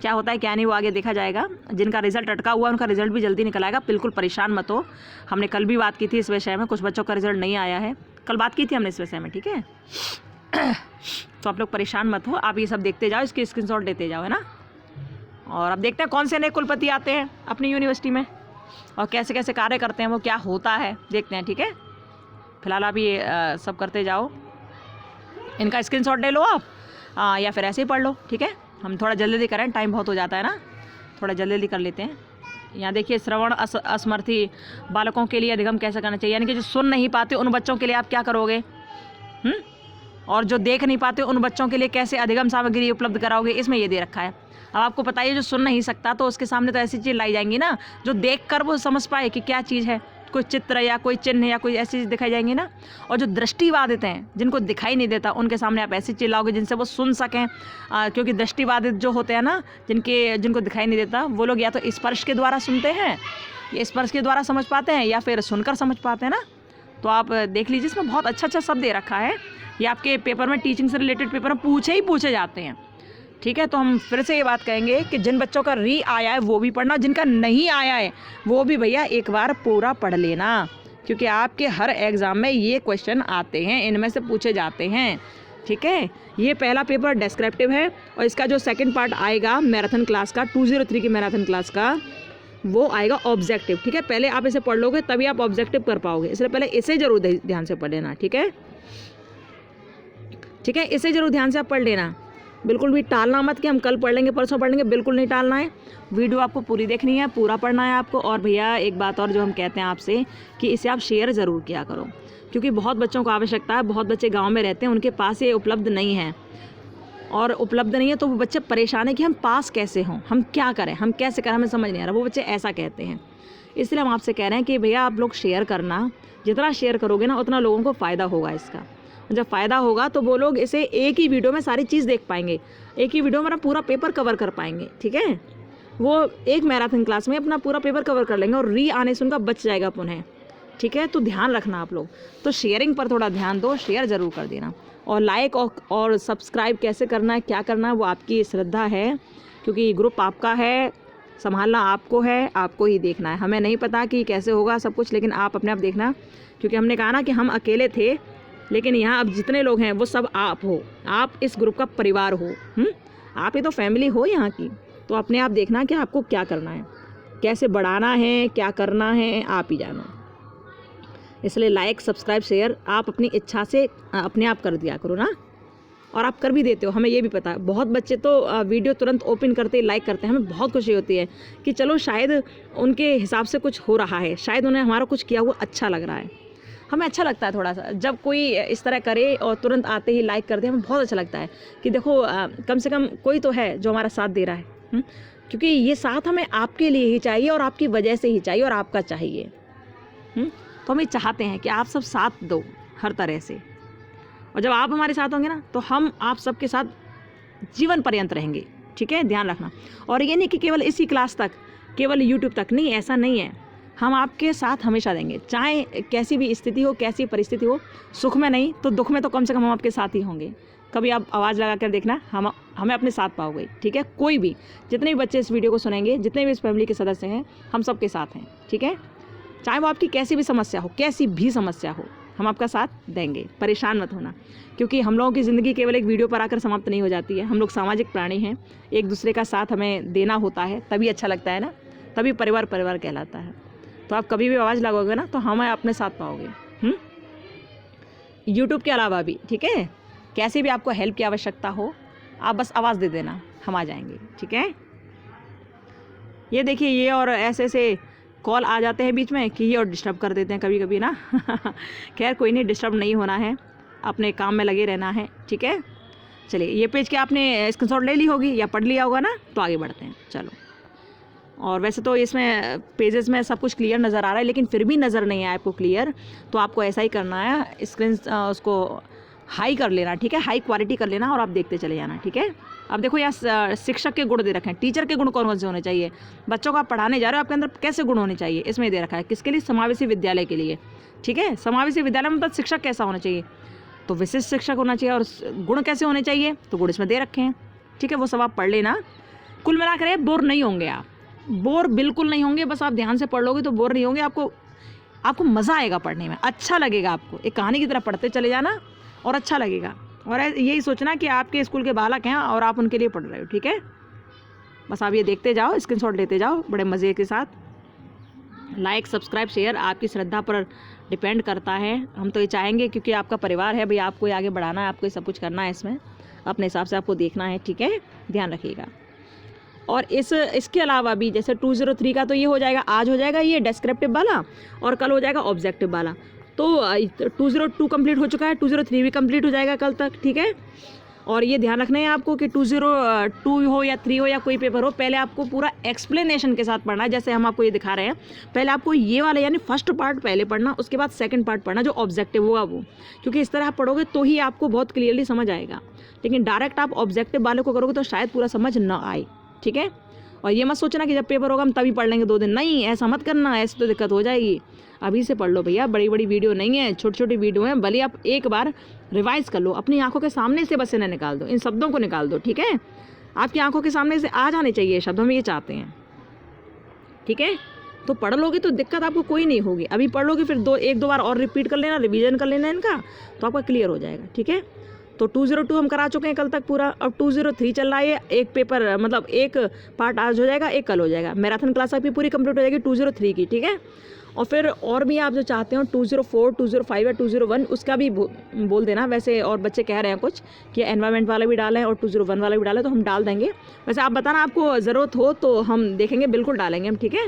क्या होता है क्या नहीं वो आगे देखा जाएगा। जिनका रिजल्ट अटका हुआ उनका रिजल्ट भी जल्दी निकल आएगा, बिल्कुल परेशान मत हो। हमने कल भी बात की थी इस विषय में, कुछ बच्चों का रिजल्ट नहीं आया है, कल बात की थी हमने इस विषय में, ठीक है। तो आप लोग परेशान मत हो, आप ये सब देखते जाओ, इसके स्क्रीनशॉट लेते जाओ, है ना। और अब देखते हैं कौन से नए कुलपति आते हैं अपनी यूनिवर्सिटी में और कैसे कैसे कार्य करते हैं, वो क्या होता है देखते हैं, ठीक है। फिलहाल आप ये सब करते जाओ, इनका स्क्रीनशॉट ले लो आप, या फिर ऐसे ही पढ़ लो, ठीक है। हम थोड़ा जल्दी करें, टाइम बहुत हो जाता है ना, थोड़ा जल्दी कर लेते हैं। यहाँ देखिए श्रवण असमर्थी बालकों के लिए अधिगम कैसे करना चाहिए, यानी कि जो सुन नहीं पाते उन बच्चों के लिए आप क्या करोगे, और जो देख नहीं पाते उन बच्चों के लिए कैसे अधिगम सामग्री उपलब्ध कराओगे, इसमें ये दे रखा है। अब आपको पता है जो सुन नहीं सकता तो उसके सामने तो ऐसी चीज़ लाई जाएंगी ना जो देख कर वो समझ पाए कि क्या चीज़ है, कोई चित्र या कोई चिन्ह या कोई ऐसी चीज़ दिखाई जाएंगी ना। और जो दृष्टिबाधित हैं जिनको दिखाई नहीं देता उनके सामने आप ऐसी चीज़ लाओगे जिनसे वो सुन सकें, क्योंकि दृष्टिबाधित जो होते हैं ना जिनको दिखाई नहीं देता वो लोग या तो स्पर्श के द्वारा सुनते हैं, या स्पर्श के द्वारा समझ पाते हैं, या फिर सुनकर समझ पाते हैं ना। तो आप देख लीजिए, इसमें बहुत अच्छा सब दे रखा है। ये आपके पेपर में टीचिंग से रिलेटेड पेपर में पूछे जाते हैं, ठीक है। तो हम फिर से ये बात कहेंगे कि जिन बच्चों का री आया है वो भी पढ़ना, जिनका नहीं आया है वो भी भैया एक बार पूरा पढ़ लेना, क्योंकि आपके हर एग्ज़ाम में ये क्वेश्चन आते हैं, इनमें से पूछे जाते हैं, ठीक है। ये पहला पेपर डिस्क्रिप्टिव है और इसका जो सेकंड पार्ट आएगा मैराथन क्लास का, 203 की मैराथन क्लास का, वो आएगा ऑब्जेक्टिव, ठीक है। पहले आप इसे पढ़ लोगे तभी आप ऑब्जेक्टिव कर पाओगे, इसलिए पहले इसे ज़रूर ध्यान से पढ़ लेना, ठीक है, ठीक है। इसे ज़रूर ध्यान से आप पढ़ लेना, बिल्कुल भी टालना मत कि हम कल पढ़ लेंगे परसों पढ़ लेंगे, बिल्कुल नहीं टालना है। वीडियो आपको पूरी देखनी है, पूरा पढ़ना है आपको। और भैया एक बात और जो हम कहते हैं आपसे कि इसे आप शेयर ज़रूर किया करो, क्योंकि बहुत बच्चों को आवश्यकता है, बहुत बच्चे गांव में रहते हैं, उनके पास ये उपलब्ध नहीं है। और उपलब्ध नहीं है, तो वो बच्चे परेशान है कि हम पास कैसे हों, हम क्या करें, हम कैसे करें, हमें समझ नहीं आ रहा। वो बच्चे ऐसा कहते हैं। इसलिए हम आपसे कह रहे हैं कि भैया आप लोग शेयर करना, जितना शेयर करोगे ना उतना लोगों को फ़ायदा होगा इसका। जब फ़ायदा होगा तो वो लोग इसे एक ही वीडियो में सारी चीज़ देख पाएंगे, एक ही वीडियो में अपना पूरा पेपर कवर कर पाएंगे। ठीक है, वो एक मैराथन क्लास में अपना पूरा पेपर कवर कर लेंगे और री आने से उनका बच जाएगा पुनः। ठीक है, तो ध्यान रखना आप लोग, तो शेयरिंग पर थोड़ा ध्यान दो, शेयर ज़रूर कर देना। और लाइक और सब्सक्राइब कैसे करना है, क्या करना है, वो आपकी श्रद्धा है, क्योंकि ग्रुप आपका है, संभालना आपको है, आपको ही देखना है। हमें नहीं पता कि कैसे होगा सब कुछ, लेकिन आप अपने आप देखना, क्योंकि हमने कहा ना कि हम अकेले थे, लेकिन यहाँ अब जितने लोग हैं वो सब आप हो, आप इस ग्रुप का परिवार हो। आप ही तो फैमिली हो यहाँ की, तो अपने आप देखना कि आपको क्या करना है, कैसे बढ़ाना है, क्या करना है, आप ही जानो। इसलिए लाइक सब्सक्राइब शेयर आप अपनी इच्छा से अपने आप कर दिया करो ना, और आप कर भी देते हो, हमें ये भी पता है। बहुत बच्चे तो वीडियो तुरंत ओपन करते ही लाइक करते हैं, हमें बहुत खुशी होती है कि चलो शायद उनके हिसाब से कुछ हो रहा है, शायद उन्हें हमारा कुछ किया हुआ अच्छा लग रहा है। हमें अच्छा लगता है थोड़ा सा जब कोई इस तरह करे और तुरंत आते ही लाइक कर दे, हमें बहुत अच्छा लगता है कि देखो कम से कम कोई तो है जो हमारा साथ दे रहा है। क्योंकि ये साथ हमें आपके लिए ही चाहिए और आपकी वजह से ही चाहिए और आपका चाहिए। तो हम ये चाहते हैं कि आप सब साथ दो हर तरह से, और जब आप हमारे साथ होंगे ना तो हम आप सबके साथ जीवन पर्यंत रहेंगे। ठीक है, ध्यान रखना। और ये नहीं कि केवल इसी क्लास तक, केवल यूट्यूब तक नहीं, ऐसा नहीं है। हम आपके साथ हमेशा देंगे, चाहे कैसी भी स्थिति हो, कैसी परिस्थिति हो, सुख में नहीं तो दुख में तो कम से कम हम आपके साथ ही होंगे। कभी आप आवाज़ लगा कर देखना, हमें अपने साथ पाओगे। ठीक है, कोई भी, जितने भी बच्चे इस वीडियो को सुनेंगे, जितने भी इस फैमिली के सदस्य हैं, हम सबके साथ हैं। ठीक है, चाहे वो आपकी कैसी भी समस्या हो, कैसी भी समस्या हो, हम आपका साथ देंगे। परेशान मत होना, क्योंकि हम लोगों की ज़िंदगी केवल एक वीडियो पर आकर समाप्त नहीं हो जाती है। हम लोग सामाजिक प्राणी हैं, एक दूसरे का साथ हमें देना होता है, तभी अच्छा लगता है ना, तभी परिवार परिवार कहलाता है। तो आप कभी भी आवाज़ लगाओगे ना तो हमें अपने साथ पाओगे। यूट्यूब के अलावा भी, ठीक है, कैसे भी आपको हेल्प की आवश्यकता हो, आप बस आवाज़ दे देना, हम आ जाएंगे। ठीक है, ये देखिए, ये और ऐसे ऐसे कॉल आ जाते हैं बीच में कि ये और डिस्टर्ब कर देते हैं कभी कभी ना। खैर कोई नहीं, डिस्टर्ब नहीं होना है, अपने काम में लगे रहना है। ठीक है, चलिए, ये पेज के आपने स्क्रीनशॉट ले ली होगी या पढ़ लिया होगा ना, तो आगे बढ़ते हैं। चलो, और वैसे तो इसमें पेजेस में सब कुछ क्लियर नज़र आ रहा है, लेकिन फिर भी नज़र नहीं आया आपको क्लियर, तो आपको ऐसा ही करना है, स्क्रीन उसको हाई कर लेना। ठीक है, हाई क्वालिटी कर लेना और आप देखते चले जाना। ठीक है, अब देखो यहाँ शिक्षक के गुण दे रखे हैं, टीचर के गुण कौन कौन से होने चाहिए, बच्चों को आप पढ़ाने जा रहे हो, आपके अंदर कैसे गुण होने चाहिए, इसमें दे रखा है। किसके लिए? समावेशी विद्यालय के लिए। ठीक है, समावेशी विद्यालय में मतलब शिक्षक कैसा होना चाहिए, तो विशिष्ट शिक्षक होना चाहिए। और गुण कैसे होने चाहिए, तो गुण इसमें दे रखे हैं। ठीक है, वो सब आप पढ़ लेना। कुल मिलाकर बोर नहीं होंगे आप, बोर बिल्कुल नहीं होंगे, बस आप ध्यान से पढ़ लोगे तो बोर नहीं होंगे। आपको मज़ा आएगा पढ़ने में, अच्छा लगेगा, आपको एक कहानी की तरह पढ़ते चले जाना और अच्छा लगेगा। और यही सोचना कि आपके स्कूल के बालक हैं और आप उनके लिए पढ़ रहे हो। ठीक है, बस आप ये देखते जाओ, स्क्रीनशॉट लेते जाओ बड़े मज़े के साथ। लाइक सब्सक्राइब शेयर आपकी श्रद्धा पर डिपेंड करता है। हम तो ये चाहेंगे क्योंकि आपका परिवार है भाई, आपको आगे बढ़ाना है, आपको सब कुछ करना है, इसमें अपने हिसाब से आपको देखना है। ठीक है, ध्यान रखिएगा। और इसके अलावा भी जैसे 203 का तो ये हो जाएगा, आज हो जाएगा ये डिस्क्रिप्टिव वाला, और कल हो जाएगा ऑब्जेक्टिव वाला। तो 202 कंप्लीट हो चुका है, 203 भी कंप्लीट हो जाएगा कल तक। ठीक है, और ये ध्यान रखना है आपको कि 202 हो या 3 हो या कोई पेपर हो, पहले आपको पूरा एक्सप्लेनेशन के साथ पढ़ना है। जैसे हम आपको ये दिखा रहे हैं, पहले आपको ये वाला यानी फर्स्ट पार्ट पहले पढ़ना, उसके बाद सेकंड पार्ट पढ़ना जो ऑब्जेक्टिव होगा वो, क्योंकि इस तरह आप पढ़ोगे तो ही आपको बहुत क्लियरली समझ आएगा। लेकिन डायरेक्ट आप ऑब्जेक्टिव वाले को करोगे तो शायद पूरा समझ ना आए। ठीक है, और ये मत सोचना कि जब पेपर होगा हम तभी पढ़ लेंगे 2 दिन, नहीं, ऐसा मत करना, ऐसे तो दिक्कत हो जाएगी। अभी से पढ़ लो भैया, बड़ी बड़ी वीडियो नहीं है, छोटी छोटी वीडियो हैं, भले आप एक बार रिवाइज कर लो, अपनी आंखों के सामने से बस इन्हें निकाल दो, इन शब्दों को निकाल दो। ठीक है, आपकी आंखों के सामने से आ जाने चाहिए शब्द, हम ये चाहते हैं। ठीक है, तो पढ़ लोगे तो दिक्कत आपको कोई नहीं होगी। अभी पढ़ लोगे फिर 1-2 बार और रिपीट कर लेना, रिवीजन कर लेना इनका, तो आपका क्लियर हो जाएगा। ठीक है, तो 202 हम करा चुके हैं कल तक पूरा, अब 203 चल रहा है। एक पेपर मतलब एक पार्ट आज हो जाएगा, एक कल हो जाएगा। मैराथन क्लास आपकी पूरी कंप्लीट हो जाएगी 203 की। ठीक है, और फिर और भी आप जो चाहते हो 204, 205 या 201 उसका भी बोल देना वैसे। और बच्चे कह रहे हैं कुछ कि एनवायरनमेंट वाला भी डालें और 201 वाला भी डालें, तो हम डाल देंगे। वैसे आप बताना आपको ज़रूरत हो तो हम देखेंगे, बिल्कुल डालेंगे हम। ठीक है,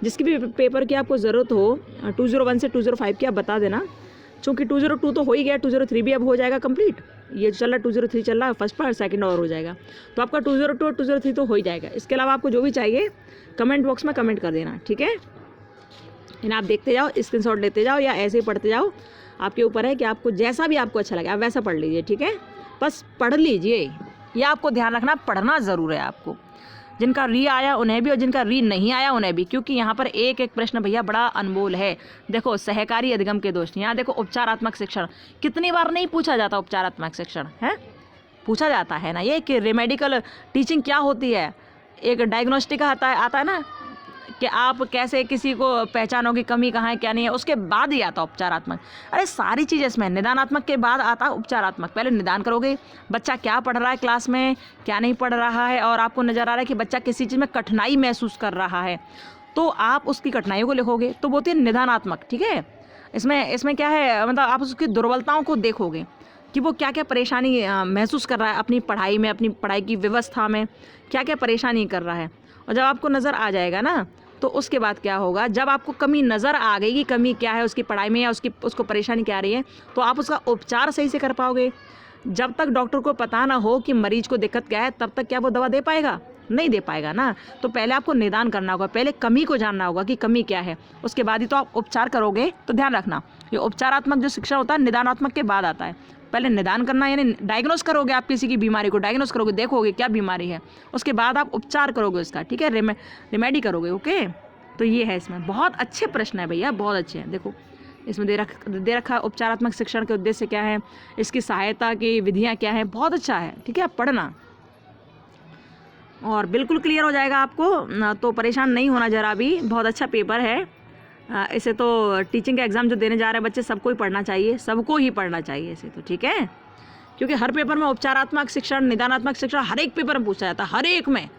जिसकी भी पेपर की आपको ज़रूरत हो 201 से 205 की आप बता देना, चूँकि 202 तो हो ही गया, 203 भी अब हो जाएगा कंप्लीट। ये चल रहा है 203 चल रहा है, फर्स्ट पार्ट सेकंड और हो जाएगा, तो आपका 202 और 203 तो हो ही जाएगा। इसके अलावा आपको जो भी चाहिए कमेंट बॉक्स में कमेंट कर देना, ठीक है। इन्हें आप देखते जाओ, स्क्रीनशॉट लेते जाओ या ऐसे ही पढ़ते जाओ, आपके ऊपर है कि आपको जैसा भी आपको अच्छा लगे आप वैसा पढ़ लीजिए, ठीक है। बस पढ़ लीजिए, ये आपको ध्यान रखना, पढ़ना ज़रूर है आपको। जिनका री आया उन्हें भी और जिनका री नहीं आया उन्हें भी, क्योंकि यहाँ पर एक एक प्रश्न भैया बड़ा अनमोल है। देखो सहकारी अधिगम के दोष, यहाँ देखो उपचारात्मक शिक्षण कितनी बार नहीं पूछा जाता, उपचारात्मक शिक्षण है पूछा जाता है ना, ये कि रेमेडिकल टीचिंग क्या होती है, एक डायग्नोस्टिक आता है ना कि आप कैसे किसी को पहचानोगे कमी कहाँ है क्या नहीं है, उसके बाद ही आता उपचारात्मक। अरे सारी चीज़ इसमें निदानात्मक के बाद आता उपचारात्मक। पहले निदान करोगे बच्चा क्या पढ़ रहा है क्लास में, क्या नहीं पढ़ रहा है, और आपको नज़र आ रहा है कि बच्चा किसी चीज़ में कठिनाई महसूस कर रहा है, तो आप उसकी कठिनाइयों को लिखोगे, तो वो होती है निदानात्मक, ठीक है। इसमें क्या है, मतलब आप उसकी दुर्बलताओं को देखोगे कि वो क्या क्या परेशानी महसूस कर रहा है अपनी पढ़ाई में, अपनी पढ़ाई की व्यवस्था में क्या क्या परेशानी कर रहा है। और जब आपको नज़र आ जाएगा ना, तो उसके बाद क्या होगा, जब आपको कमी नज़र आ गई कि कमी क्या है उसकी पढ़ाई में या उसको परेशानी क्या आ रही है, तो आप उसका उपचार सही से कर पाओगे। जब तक डॉक्टर को पता ना हो कि मरीज को दिक्कत क्या है, तब तक क्या वो दवा दे पाएगा, नहीं दे पाएगा ना। तो पहले आपको निदान करना होगा, पहले कमी को जानना होगा कि कमी क्या है, उसके बाद ही तो आप उपचार करोगे। तो ध्यान रखना, ये उपचारात्मक जो शिक्षण होता है निदानात्मक के बाद आता है। पहले निदान करना यानी डायग्नोस करोगे, आप किसी की बीमारी को डायग्नोस करोगे, देखोगे क्या बीमारी है, उसके बाद आप उपचार करोगे उसका, ठीक है, रेमेडी करोगे, ओके। तो ये है, इसमें बहुत अच्छे प्रश्न है भैया, बहुत अच्छे हैं। देखो इसमें दे रखा है उपचारात्मक शिक्षण के उद्देश्य क्या है, इसकी सहायता की विधियाँ क्या है, बहुत अच्छा है, ठीक है। आप पढ़ना और बिल्कुल क्लियर हो जाएगा आपको, तो परेशान नहीं होना जरा भी, बहुत अच्छा पेपर है। इसे तो टीचिंग का एग्ज़ाम जो देने जा रहे हैं बच्चे, सबको ही पढ़ना चाहिए, सबको ही पढ़ना चाहिए इसे तो, ठीक है। क्योंकि हर पेपर में उपचारात्मक शिक्षण, निदानात्मक शिक्षण हर एक पेपर में पूछा जाता है, हर एक में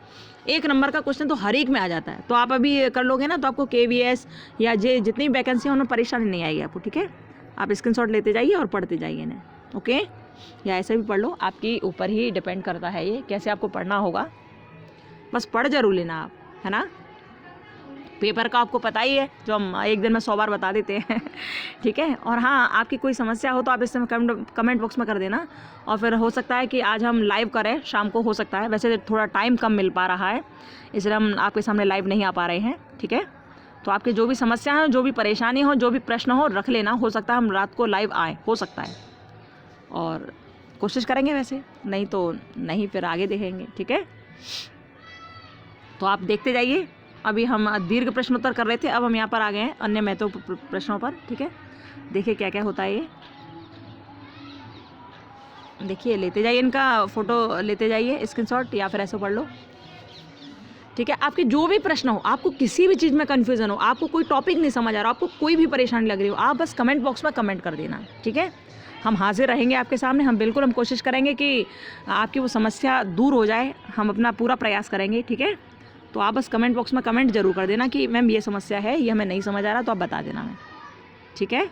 1 नंबर का क्वेश्चन तो हर एक में आ जाता है। तो आप अभी कर लोगे ना, तो आपको KVS या जितनी वैकेंसी है उनमें परेशानी नहीं आएगी आपको, ठीक है। आप स्क्रीनशॉट लेते जाइए और पढ़ते जाइए इन्हें, ओके। या ऐसे भी पढ़ लो, आपकी ऊपर ही डिपेंड करता है ये कैसे आपको पढ़ना होगा, बस पढ़ जरूर लेना आप, है ना। पेपर का आपको पता ही है, जो हम एक दिन में 100 बार बता देते हैं ठीक है। और हाँ, आपकी कोई समस्या हो तो आप इसमें कमेंट बॉक्स में कर देना, और फिर हो सकता है कि आज हम लाइव करें, शाम को हो सकता है, वैसे थोड़ा टाइम कम मिल पा रहा है इसलिए हम आपके सामने लाइव नहीं आ पा रहे हैं, ठीक है। तो आपके जो भी समस्या हो, जो भी परेशानी हो, जो भी प्रश्न हो, रख लेना, हो सकता है हम रात को लाइव आएँ, हो सकता है, और कोशिश करेंगे, वैसे नहीं तो नहीं, फिर आगे देखेंगे, ठीक है। तो आप देखते जाइए, अभी हम दीर्घ प्रश्नोत्तर कर रहे थे, अब हम यहाँ पर आ गए हैं अन्य महत्वपूर्ण प्रश्नों पर, ठीक है। देखिए क्या क्या होता है ये, देखिए लेते जाइए, इनका फ़ोटो लेते जाइए स्क्रीनशॉट, या फिर ऐसे पढ़ लो, ठीक है। आपके जो भी प्रश्न हो, आपको किसी भी चीज़ में कन्फ्यूज़न हो, आपको कोई टॉपिक नहीं समझ आ रहा, आपको कोई भी परेशानी लग रही हो, आप बस कमेंट बॉक्स में कमेंट कर देना, ठीक है। हम हाजिर रहेंगे आपके सामने, हम कोशिश करेंगे कि आपकी वो समस्या दूर हो जाए, हम अपना पूरा प्रयास करेंगे, ठीक है। तो आप बस कमेंट बॉक्स में कमेंट जरूर कर देना कि मैम ये समस्या है, ये हमें नहीं समझ आ रहा, तो आप बता देना हमें, ठीक है।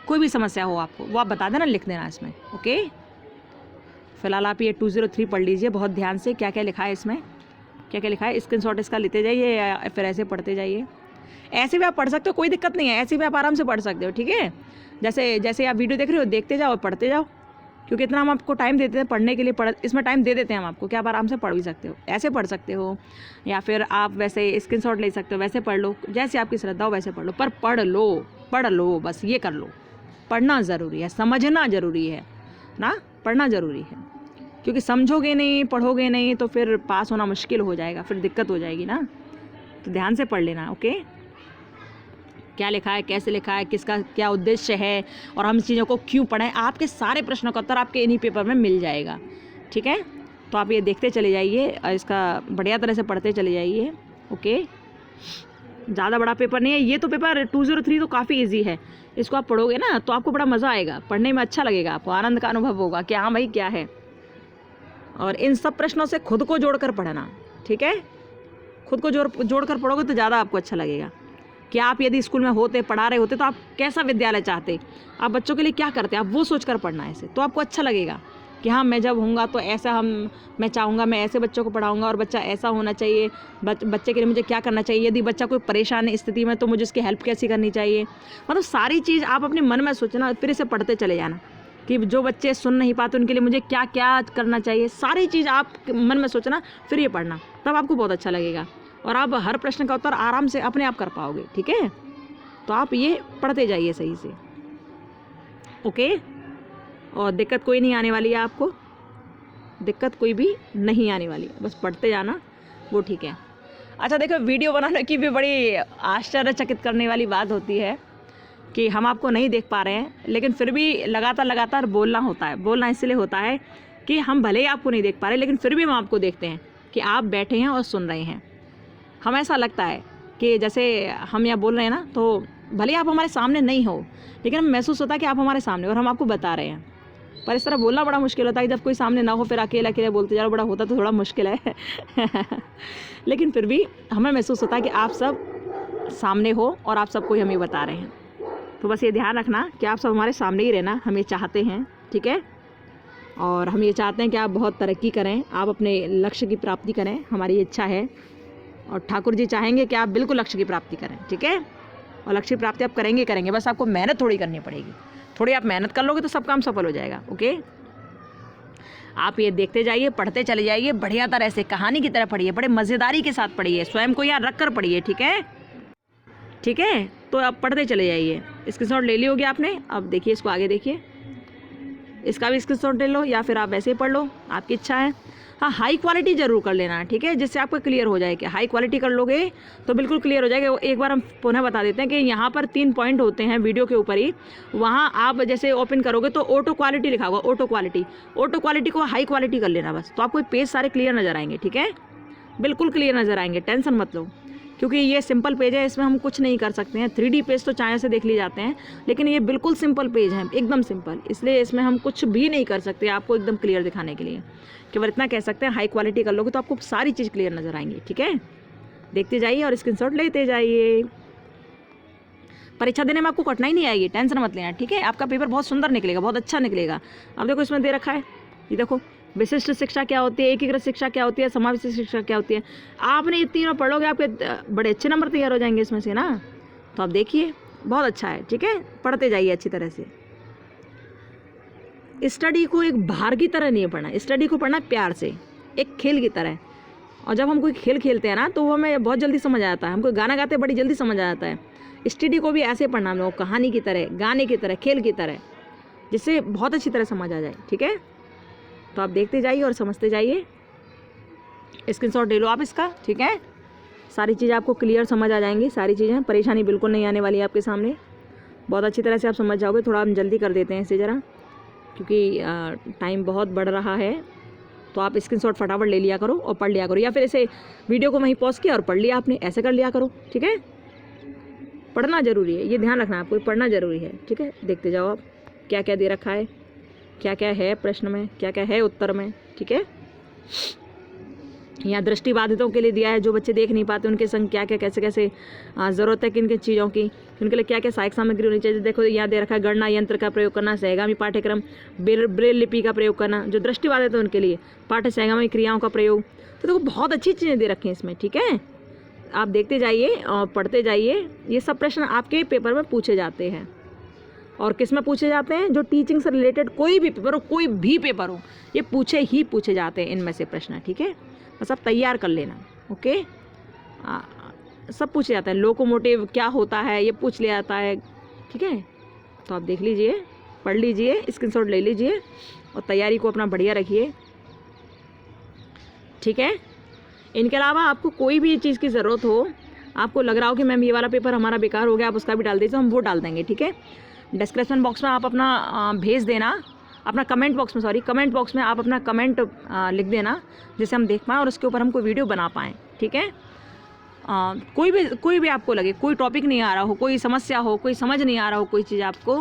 कोई भी समस्या हो आपको, वो आप बता देना, लिख देना इसमें, ओके। फिलहाल आप ये 203 पढ़ लीजिए बहुत ध्यान से, क्या क्या लिखा है इसमें, क्या क्या लिखा है, स्क्रीनशॉट इसका लेते जाइए या फिर ऐसे पढ़ते जाइए। ऐसे भी आप पढ़ सकते हो, कोई दिक्कत नहीं है, ऐसे भी आप आराम से पढ़ सकते हो, ठीक है। जैसे आप वीडियो देख रहे हो, देखते जाओ और पढ़ते जाओ, क्योंकि इतना हम आपको टाइम देते हैं पढ़ने के लिए, इसमें टाइम दे देते हैं हम आपको कि आप आराम से पढ़ भी सकते हो, ऐसे पढ़ सकते हो, या फिर आप वैसे स्क्रीनशॉट ले सकते हो, वैसे पढ़ लो, जैसे आपकी श्रद्धा हो वैसे पढ़ लो, पर पढ़ लो, बस ये कर लो। पढ़ना ज़रूरी है, समझना ज़रूरी है ना, पढ़ना ज़रूरी है, क्योंकि समझोगे नहीं, पढ़ोगे नहीं, तो फिर पास होना मुश्किल हो जाएगा, फिर दिक्कत हो जाएगी ना। तो ध्यान से पढ़ लेना, ओके। क्या लिखा है, कैसे लिखा है, किसका क्या उद्देश्य है, और हम चीज़ों को क्यों पढ़ें, आपके सारे प्रश्नों का उत्तर आपके इन्हीं पेपर में मिल जाएगा, ठीक है। तो आप ये देखते चले जाइए, इसका बढ़िया तरह से पढ़ते चले जाइए, ओके। ज़्यादा बड़ा पेपर नहीं है ये, तो पेपर 203 तो काफ़ी ईजी है, इसको आप पढ़ोगे ना तो आपको बड़ा मज़ा आएगा, पढ़ने में अच्छा लगेगा, आपको आनंद का अनुभव होगा कि हाँ भाई क्या है। और इन सब प्रश्नों से खुद को जोड़कर पढ़ना, ठीक है। खुद को जोड़कर पढ़ोगे तो ज़्यादा आपको अच्छा लगेगा कि आप यदि स्कूल में होते, पढ़ा रहे होते, तो आप कैसा विद्यालय चाहते, आप बच्चों के लिए क्या करते, आप वो सोचकर पढ़ना है ऐसे, तो आपको अच्छा लगेगा कि हाँ मैं जब होऊंगा तो ऐसा मैं चाहूँगा, मैं ऐसे बच्चों को पढ़ाऊँगा, और बच्चा ऐसा होना चाहिए, बच्चे के लिए मुझे क्या करना चाहिए, यदि बच्चा कोई परेशान स्थिति में तो मुझे उसकी हेल्प कैसी करनी चाहिए, मतलब सारी चीज़ आप अपने मन में सोचना, फिर इसे पढ़ते चले जाना, कि जो बच्चे सुन नहीं पाते उनके लिए मुझे क्या क्या करना चाहिए, सारी चीज़ आप मन में सोचना, फिर ये पढ़ना, तब आपको बहुत अच्छा लगेगा और आप हर प्रश्न का उत्तर आराम से अपने आप कर पाओगे। ठीक है, तो आप ये पढ़ते जाइए सही से, ओके। और दिक्कत कोई नहीं आने वाली है आपको, दिक्कत कोई भी नहीं आने वाली है, बस पढ़ते जाना, वो ठीक है। अच्छा देखो, वीडियो बनाने की भी बड़ी आश्चर्यचकित करने वाली बात होती है कि हम आपको नहीं देख पा रहे हैं, लेकिन फिर भी लगातार बोलना होता है। बोलना इसलिए होता है कि हम भले ही आपको नहीं देख पा रहे, लेकिन फिर भी हम आपको देखते हैं कि आप बैठे हैं और सुन रहे हैं। हम ऐसा लगता है कि जैसे हम यहाँ बोल रहे हैं ना, तो भले आप हमारे सामने नहीं हो, लेकिन हमें महसूस होता है कि आप हमारे सामने और हम आपको बता रहे हैं। पर इस तरह बोलना बड़ा मुश्किल होता है, जब कोई सामने ना हो फिर अकेले अकेले बोलते जाओ, बड़ा होता तो थोड़ा मुश्किल है लेकिन फिर भी हमें महसूस होता है कि आप सब सामने हो और आप सबको हमें बता रहे हैं। तो बस ये ध्यान रखना कि आप सब हमारे सामने ही रहना, हम ये चाहते हैं, ठीक है। और हम ये चाहते हैं कि आप बहुत तरक्की करें, आप अपने लक्ष्य की प्राप्ति करें, हमारी इच्छा है। और ठाकुर जी चाहेंगे कि आप बिल्कुल लक्ष्य की प्राप्ति करें, ठीक है। और लक्ष्य की प्राप्ति आप करेंगे, बस आपको मेहनत थोड़ी करनी पड़ेगी। थोड़ी आप मेहनत कर लोगे तो सब काम सफल हो जाएगा, ओके। आप ये देखते जाइए, पढ़ते चले जाइए, बढ़िया तरह से कहानी की तरह पढ़िए, बड़े मज़ेदारी के साथ पढ़िए, स्वयं को यहाँ रख कर पढ़िए, ठीक है, ठीक है। तो आप पढ़ते चले जाइए। स्क्रीनशॉट ले ली होगी आपने, अब देखिए इसको, आगे देखिए, इसका भी स्क्रीनशॉट ले लो या फिर आप वैसे ही पढ़ लो, आपकी इच्छा है। हाँ, हाई क्वालिटी ज़रूर कर लेना, ठीक है, जिससे आपको क्लियर हो जाए कि हाई क्वालिटी कर लोगे तो बिल्कुल क्लियर हो जाएगा। एक बार हम पुनः बता देते हैं कि यहाँ पर 3 पॉइंट होते हैं वीडियो के ऊपर ही, वहाँ आप जैसे ओपन करोगे तो ऑटो क्वालिटी लिखा होगा, ऑटो क्वालिटी को हाई क्वालिटी कर लेना बस, तो आपको पेज सारे क्लियर नज़र आएंगे, ठीक है, बिल्कुल क्लियर नज़र आएंगे, टेंशन मत लो। क्योंकि ये सिंपल पेज है, इसमें हम कुछ नहीं कर सकते हैं। 3D पेज तो चाहे से देख लिए जाते हैं, लेकिन ये बिल्कुल सिंपल पेज है, एकदम सिंपल, इसलिए इसमें हम कुछ भी नहीं कर सकते आपको एकदम क्लियर दिखाने के लिए। केवल इतना कह सकते हैं, हाई क्वालिटी कर लोगे तो आपको सारी चीज़ क्लियर नज़र आएंगी, ठीक है। देखते जाइए और स्क्रीनशॉट लेते जाइए। परीक्षा देने में आपको कठिनाई नहीं आएगी, टेंशन मत लेना, ठीक है। आपका पेपर बहुत सुंदर निकलेगा, बहुत अच्छा निकलेगा। अब देखो इसमें दे रखा है, ये देखो, विशिष्ट शिक्षा क्या होती है, एकीकृत शिक्षा क्या होती है, समावेशी शिक्षा क्या होती है। आपने ये तीनों पढ़ोगे, आपके बड़े अच्छे नंबर तैयार हो जाएंगे इसमें से ना। तो आप देखिए, बहुत अच्छा है, ठीक है, पढ़ते जाइए अच्छी तरह से। स्टडी को एक भार की तरह नहीं पढ़ना, स्टडी को पढ़ना प्यार से, एक खेल की तरह। और जब हम कोई खेल खेलते हैं ना, तो वो हमें बहुत जल्दी समझ आ जाता है। हमको गाना गाते बड़ी जल्दी समझ आ जाता है। स्टडी को भी ऐसे पढ़ना हम लोग, कहानी की तरह, गाने की तरह, खेल की तरह, जिससे बहुत अच्छी तरह समझ आ जाए, ठीक है। तो आप देखते जाइए और समझते जाइए। स्क्रीनशॉट ले लो आप इसका, ठीक है। सारी चीज़ें आपको क्लियर समझ आ जाएंगी, सारी चीज़ें, परेशानी बिल्कुल नहीं आने वाली है आपके सामने, बहुत अच्छी तरह से आप समझ जाओगे। थोड़ा हम जल्दी कर देते हैं इसे ज़रा, क्योंकि टाइम बहुत बढ़ रहा है। तो आप स्क्रीनशॉट फटाफट ले लिया करो और पढ़ लिया करो, या फिर ऐसे वीडियो को वहीं पॉज किया और पढ़ लिया आपने, ऐसे कर लिया करो, ठीक है। पढ़ना ज़रूरी है, ये ध्यान रखना आपको, पढ़ना ज़रूरी है, ठीक है। देखते जाओ आप क्या क्या दे रखा है, क्या क्या है प्रश्न में, क्या क्या है उत्तर में, ठीक है। यहाँ दृष्टिबाधितों के लिए दिया है, जो बच्चे देख नहीं पाते उनके संग क्या क्या कैसे कैसे ज़रूरत है किन किन चीज़ों की, उनके लिए क्या क्या सहायक सामग्री होनी चाहिए। देखो यहाँ दे रखा है, गणना यंत्र का प्रयोग करना, सहगामी पाठ्यक्रम, ब्रेल लिपि का प्रयोग करना, जो दृष्टिबाधित है उनके लिए पाठ्य सहगामी क्रियाओं का प्रयोग। तो देखो बहुत अच्छी चीज़ें दे रखी हैं इसमें, ठीक है। आप देखते जाइए और पढ़ते जाइए। ये सब प्रश्न आपके पेपर में पूछे जाते हैं। और किस में पूछे जाते हैं? जो टीचिंग से रिलेटेड कोई भी पेपर हो, कोई भी पेपर हो, ये पूछे जाते हैं इनमें से प्रश्न, ठीक है। बस आप तैयार कर लेना, ओके। सब पूछे जाता है। लोकोमोटिव क्या होता है ये पूछ लिया जाता है, ठीक है। तो आप देख लीजिए, पढ़ लीजिए, स्क्रीनशॉट ले लीजिए और तैयारी को अपना बढ़िया रखिए, ठीक है। इनके अलावा आपको कोई भी चीज़ की ज़रूरत हो, आपको लग रहा हो कि मैम ये वाला पेपर हमारा बेकार हो गया, आप उसका भी डाल दीजिए, हम वो डाल देंगे, ठीक है। डिस्क्रिप्शन बॉक्स में आप अपना भेज देना, अपना कमेंट बॉक्स में आप अपना कमेंट लिख देना, जिसे हम देख पाएँ और उसके ऊपर हम कोई वीडियो बना पाएँ, ठीक है। कोई भी आपको लगे, कोई टॉपिक नहीं आ रहा हो, कोई समस्या हो, कोई समझ नहीं आ रहा हो, कोई चीज़ आपको,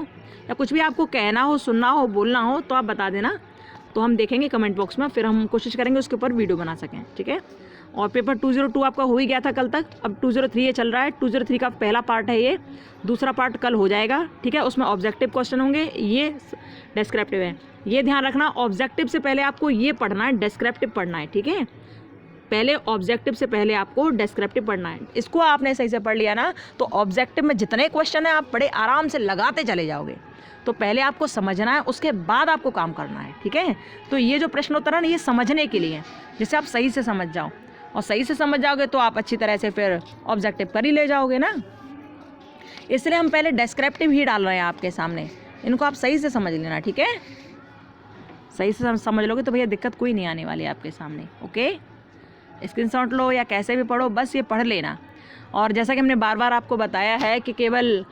या कुछ भी आपको कहना हो, सुनना हो, बोलना हो, तो आप बता देना, तो हम देखेंगे कमेंट बॉक्स में, फिर हम कोशिश करेंगे उसके ऊपर वीडियो बना सकें, ठीक है। और पेपर 202 आपका हो ही गया था कल तक, अब 203 ये चल रहा है। 203 का पहला पार्ट है ये, दूसरा पार्ट कल हो जाएगा, ठीक है। उसमें ऑब्जेक्टिव क्वेश्चन होंगे, ये डिस्क्रिप्टिव है। ये ध्यान रखना, ऑब्जेक्टिव से पहले आपको ये पढ़ना है, डिस्क्रिप्टिव पढ़ना है, ठीक है। पहले ऑब्जेक्टिव से पहले आपको डेस्क्रिप्टिव पढ़ना है। इसको आपने सही से पढ़ लिया ना तो ऑब्जेक्टिव में जितने क्वेश्चन हैं आप बड़े आराम से लगाते चले जाओगे। तो पहले आपको समझना है, उसके बाद आपको काम करना है, ठीक है। तो ये जो प्रश्न उत्तर है ना ये समझने के लिए, जिससे आप सही से समझ जाओ, और सही से समझ जाओगे तो आप अच्छी तरह से फिर ऑब्जेक्टिव कर ही ले जाओगे ना। इसलिए हम पहले डेस्क्रिप्टिव ही डाल रहे हैं आपके सामने, इनको आप सही से समझ लेना, ठीक है। सही से समझ लोगे तो भैया दिक्कत कोई नहीं आने वाली है आपके सामने। ओके, स्क्रीनशॉट लो या कैसे भी पढ़ो, बस ये पढ़ लेना। और जैसा कि हमने बार बार आपको बताया है कि केवल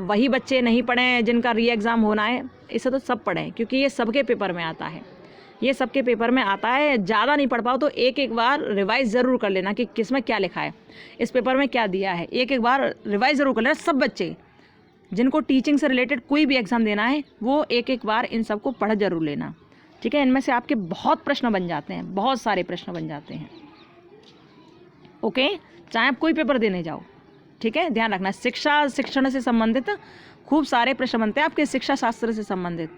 वही बच्चे नहीं पढ़ें जिनका री एग्ज़ाम होना है, इसे तो सब पढ़ें, क्योंकि ये सबके पेपर में आता है, ये सबके पेपर में आता है। ज़्यादा नहीं पढ़ पाओ तो एक एक बार रिवाइज़ ज़रूर कर लेना कि किस में क्या लिखा है, इस पेपर में क्या दिया है, एक एक बार रिवाइज़ ज़रूर कर लेना। सब बच्चे जिनको टीचिंग से रिलेटेड कोई भी एग्ज़ाम देना है वो एक एक बार इन सब को पढ़ ज़रूर लेना, ठीक है। इनमें से आपके बहुत प्रश्न बन जाते हैं, बहुत सारे प्रश्न बन जाते हैं। ओके, चाहे आप कोई पेपर देने जाओ, ठीक है। ध्यान रखना, शिक्षण से संबंधित खूब सारे प्रश्न बनते हैं आपके, शिक्षा शास्त्र से संबंधित।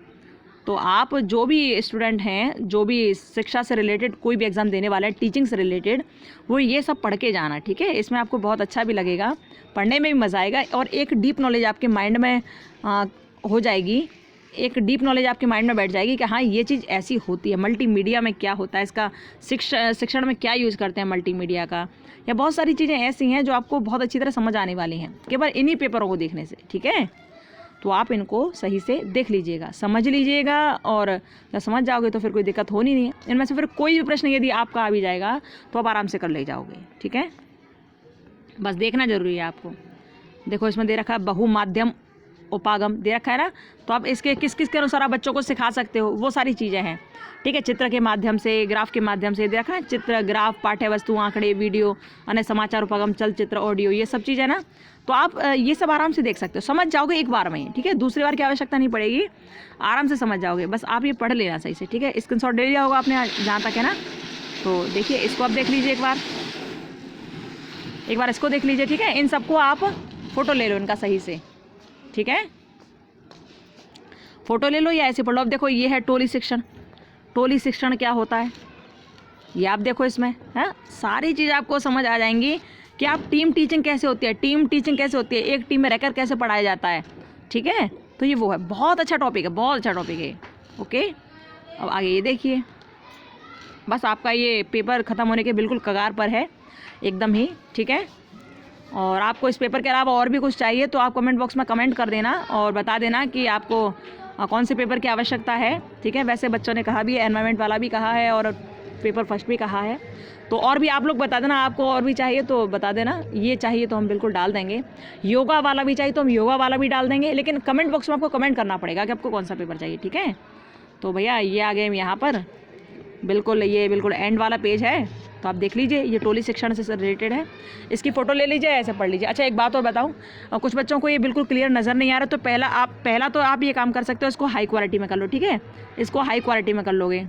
तो आप जो भी स्टूडेंट हैं, जो भी शिक्षा से रिलेटेड कोई भी एग्ज़ाम देने वाला है, टीचिंग से रिलेटेड, वो ये सब पढ़ के जाना, ठीक है। इसमें आपको बहुत अच्छा भी लगेगा, पढ़ने में भी मज़ा आएगा, और एक डीप नॉलेज आपके माइंड में हो जाएगी, एक डीप नॉलेज आपके माइंड में बैठ जाएगी कि हाँ ये चीज़ ऐसी होती है, मल्टीमीडिया में क्या होता है, इसका शिक्षण में क्या यूज़ करते हैं मल्टीमीडिया का, या बहुत सारी चीज़ें ऐसी हैं जो आपको बहुत अच्छी तरह समझ आने वाली हैं केवल इन्हीं पेपरों को देखने से, ठीक है। तो आप इनको सही से देख लीजिएगा, समझ लीजिएगा, और जब समझ जाओगे तो फिर कोई दिक्कत होनी नहीं है। इनमें से फिर कोई भी प्रश्न यदि आपका आ भी जाएगा तो आप आराम से कर ले जाओगे, ठीक है। बस देखना जरूरी है आपको। देखो इसमें दे रखा है बहुमाध्यम उपागम दे रखा है ना, तो आप इसके किस किस के अनुसार आप बच्चों को सिखा सकते हो, वो सारी चीज़ें हैं, ठीक है। चित्र के माध्यम से, ग्राफ के माध्यम से दे रखा है, चित्र, ग्राफ, पाठ्य वस्तु, आंकड़े, वीडियो, अन्य समाचार उपागम, चलचित्र, ऑडियो, ये सब चीज़ है ना। तो आप ये सब आराम से देख सकते हो, समझ जाओगे एक बार में, ठीक है। दूसरी बार की आवश्यकता नहीं पड़ेगी, आराम से समझ जाओगे। बस आप ये पढ़ लेना सही से, ठीक है। स्क्रीनशॉट ले लिया होगा आपने जहाँ तक है ना। तो देखिए इसको आप देख लीजिए एक बार इसको देख लीजिए, ठीक है। इन सबको आप फ़ोटो ले लो इनका सही से, ठीक है। फ़ोटो ले लो या ऐसे पढ़ लो। अब देखो ये है टोली शिक्षण। टोली शिक्षण क्या होता है ये आप देखो, इसमें है सारी चीज़ आपको समझ आ जाएंगी कि आप टीम टीचिंग कैसे होती है, एक टीम में रहकर कैसे पढ़ाया जाता है, ठीक है। तो ये वो है, बहुत अच्छा टॉपिक है, बहुत अच्छा टॉपिक है। ओके, अब आगे ये देखिए, बस आपका ये पेपर ख़त्म होने के बिल्कुल कगार पर है एकदम ही, ठीक है। और आपको इस पेपर के अलावा और भी कुछ चाहिए तो आप कमेंट बॉक्स में कमेंट कर देना और बता देना कि आपको कौन से पेपर की आवश्यकता है, ठीक है। वैसे बच्चों ने कहा भी है, एनवायरनमेंट वाला भी कहा है और पेपर फर्स्ट भी कहा है, तो और भी आप लोग बता देना, आपको और भी चाहिए तो बता देना। ये चाहिए तो हम बिल्कुल डाल देंगे, योगा वाला भी चाहिए तो हम योगा वाला भी डाल देंगे, लेकिन कमेंट बॉक्स में आपको कमेंट करना पड़ेगा कि आपको कौन सा पेपर चाहिए, ठीक है। तो भैया ये आ गए हम यहाँ पर, बिल्कुल ये बिल्कुल एंड वाला पेज है, तो आप देख लीजिए, ये टोली शिक्षण से रिलेटेड है। इसकी फ़ोटो ले लीजिए, ऐसे पढ़ लीजिए। अच्छा एक बात और बताऊँ, कुछ बच्चों को ये बिल्कुल क्लियर नज़र नहीं आ रहा, तो पहला तो आप ये काम कर सकते हो, इसको हाई क्वालिटी में कर लो, ठीक है। इसको हाई क्वालिटी में कर लोगे,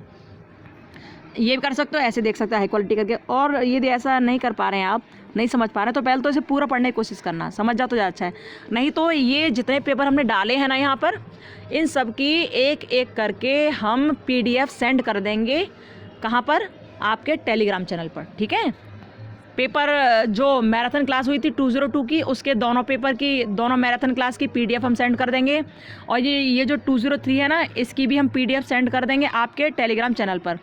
ये भी कर सकते हो, ऐसे देख सकते हो हाई क्वालिटी करके। और यदि ऐसा नहीं कर पा रहे हैं, आप नहीं समझ पा रहे हैं, तो पहले तो इसे पूरा पढ़ने की कोशिश करना, समझ जाओ तो ज़्यादा अच्छा है। नहीं तो ये जितने पेपर हमने डाले हैं ना यहाँ पर, इन सब की एक एक करके हम PDF सेंड कर देंगे, कहाँ पर, आपके टेलीग्राम चैनल पर, ठीक है। पेपर जो मैराथन क्लास हुई थी 202 की, उसके दोनों पेपर की, दोनों मैराथन क्लास की PDF हम सेंड कर देंगे, और ये जो 203 है ना, इसकी भी हम PDF सेंड कर देंगे आपके टेलीग्राम चैनल पर,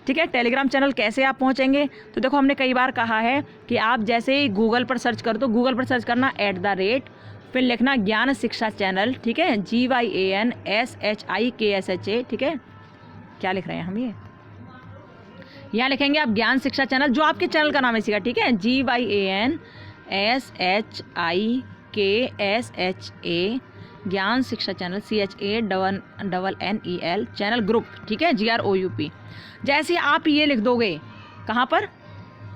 ठीक है। टेलीग्राम चैनल कैसे आप पहुंचेंगे, तो देखो हमने कई बार कहा है कि आप जैसे ही गूगल पर सर्च कर दो, गूगल पर सर्च करना @ फिर लिखना ज्ञान शिक्षा चैनल, ठीक है, GYANSHIKSHA, ठीक है। क्या लिख रहे हैं हम, ये यहाँ लिखेंगे आप ज्ञान शिक्षा चैनल, जो आपके चैनल का नाम है इसी का, ठीक है, GYANSHIKSHA ज्ञान शिक्षा चैनल, CHANNEL चैनल ग्रुप, ठीक है, GROUP। जैसे आप ये लिख दोगे कहाँ पर,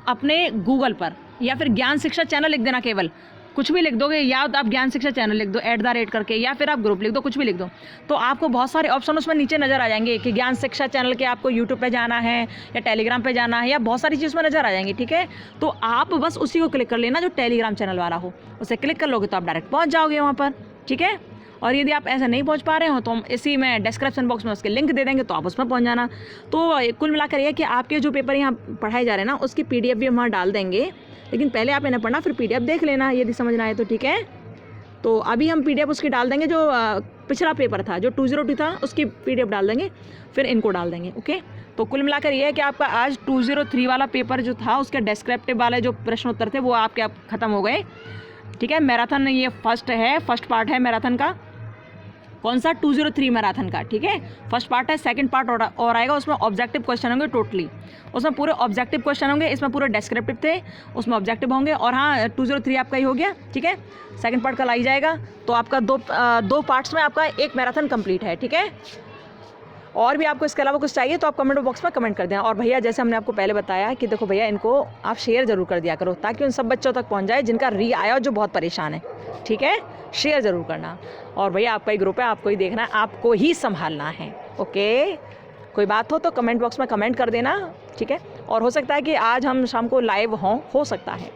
अपने गूगल पर, या फिर ज्ञान शिक्षा चैनल लिख देना, केवल कुछ भी लिख दोगे, या तो आप ज्ञान शिक्षा चैनल लिख दो @ करके, या फिर आप ग्रुप लिख दो, कुछ भी लिख दो, तो आपको बहुत सारे ऑप्शन उसमें नीचे नज़र आ जाएंगे कि ज्ञान शिक्षा चैनल के आपको यूट्यूब पे जाना है या टेलीग्राम पे जाना है, या बहुत सारी चीज़ उसमें नज़र आ जाएंगी, ठीक है। तो आप बस उसी को क्लिक कर लेना जो टेलीग्राम चैनल वाला हो, उसे क्लिक कर लोगे तो आप डायरेक्ट पहुँच जाओगे वहाँ पर, ठीक है। और यदि आप ऐसा नहीं पहुंच पा रहे हो तो हम इसी में डिस्क्रिप्शन बॉक्स में उसके लिंक दे देंगे, तो आप उसमें पहुंच जाना। तो कुल मिलाकर ये कि आपके जो पेपर यहाँ पढ़ाए जा रहे हैं ना, उसकी PDF भी हम वहाँ डाल देंगे, लेकिन पहले आप इन्हें पढ़ना, फिर PDF देख लेना यदि समझना है तो, ठीक है। तो अभी हम PDF उसकी डाल देंगे, जो पिछला पेपर था जो 202 था उसकी PDF डाल देंगे, फिर इनको डाल देंगे, ओके। तो कुल मिलाकर ये है कि आपका आज 203 वाला पेपर जो था उसके डिस्क्रिप्टिव वाले जो प्रश्न उत्तर थे वो आपके अब ख़त्म हो गए, ठीक है। मैराथन ये फर्स्ट पार्ट है मैराथन का। कौन सा? 203 मैराथन का, ठीक है। फर्स्ट पार्ट है, सेकंड पार्ट और आएगा, उसमें ऑब्जेक्टिव क्वेश्चन होंगे टोटली, उसमें पूरे ऑब्जेक्टिव क्वेश्चन होंगे, इसमें पूरे डिस्क्रिप्टिव थे, उसमें ऑब्जेक्टिव होंगे। और हाँ 203 आपका ही हो गया, ठीक है। सेकंड पार्ट कल आ जाएगा, तो आपका दो पार्ट्स में आपका एक मैराथन कंप्लीट है, ठीक है। और भी आपको इसके अलावा कुछ चाहिए तो आप कमेंट बॉक्स में कमेंट कर देना। और भैया जैसे हमने आपको पहले बताया कि देखो भैया, इनको आप शेयर ज़रूर कर दिया करो ताकि उन सब बच्चों तक पहुंच जाए जिनका री आया और जो बहुत परेशान है, ठीक है। शेयर ज़रूर करना। और भैया आपका ही ग्रुप है, आपको ही देखना है, आपको ही संभालना है, ओके। कोई बात हो तो कमेंट बॉक्स में कमेंट कर देना, ठीक है। और हो सकता है कि आज हम शाम को लाइव हो सकता है,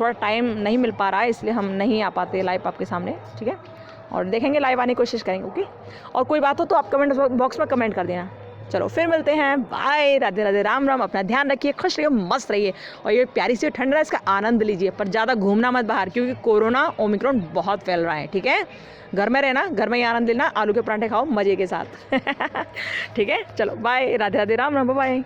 थोड़ा टाइम नहीं मिल पा रहा है इसलिए हम नहीं आ पाते लाइव आपके सामने, ठीक है। और देखेंगे, लाइव आने की कोशिश करेंगे, ओके। और कोई बात हो तो आप कमेंट बॉक्स में कमेंट कर देना। चलो फिर मिलते हैं, बाय, राधे राधे, राम राम। अपना ध्यान रखिए, खुश रहिए, मस्त रहिए, और ये प्यारी सी ठंड है इसका आनंद लीजिए, पर ज़्यादा घूमना मत बाहर, क्योंकि कोरोना ओमिक्रॉन बहुत फैल रहा है, ठीक है। घर में रहना, घर में ही आनंद लेना, आलू के पराठे खाओ मज़े के साथ ठीक है। चलो बाय, राधे राधे, राम राम, बाय।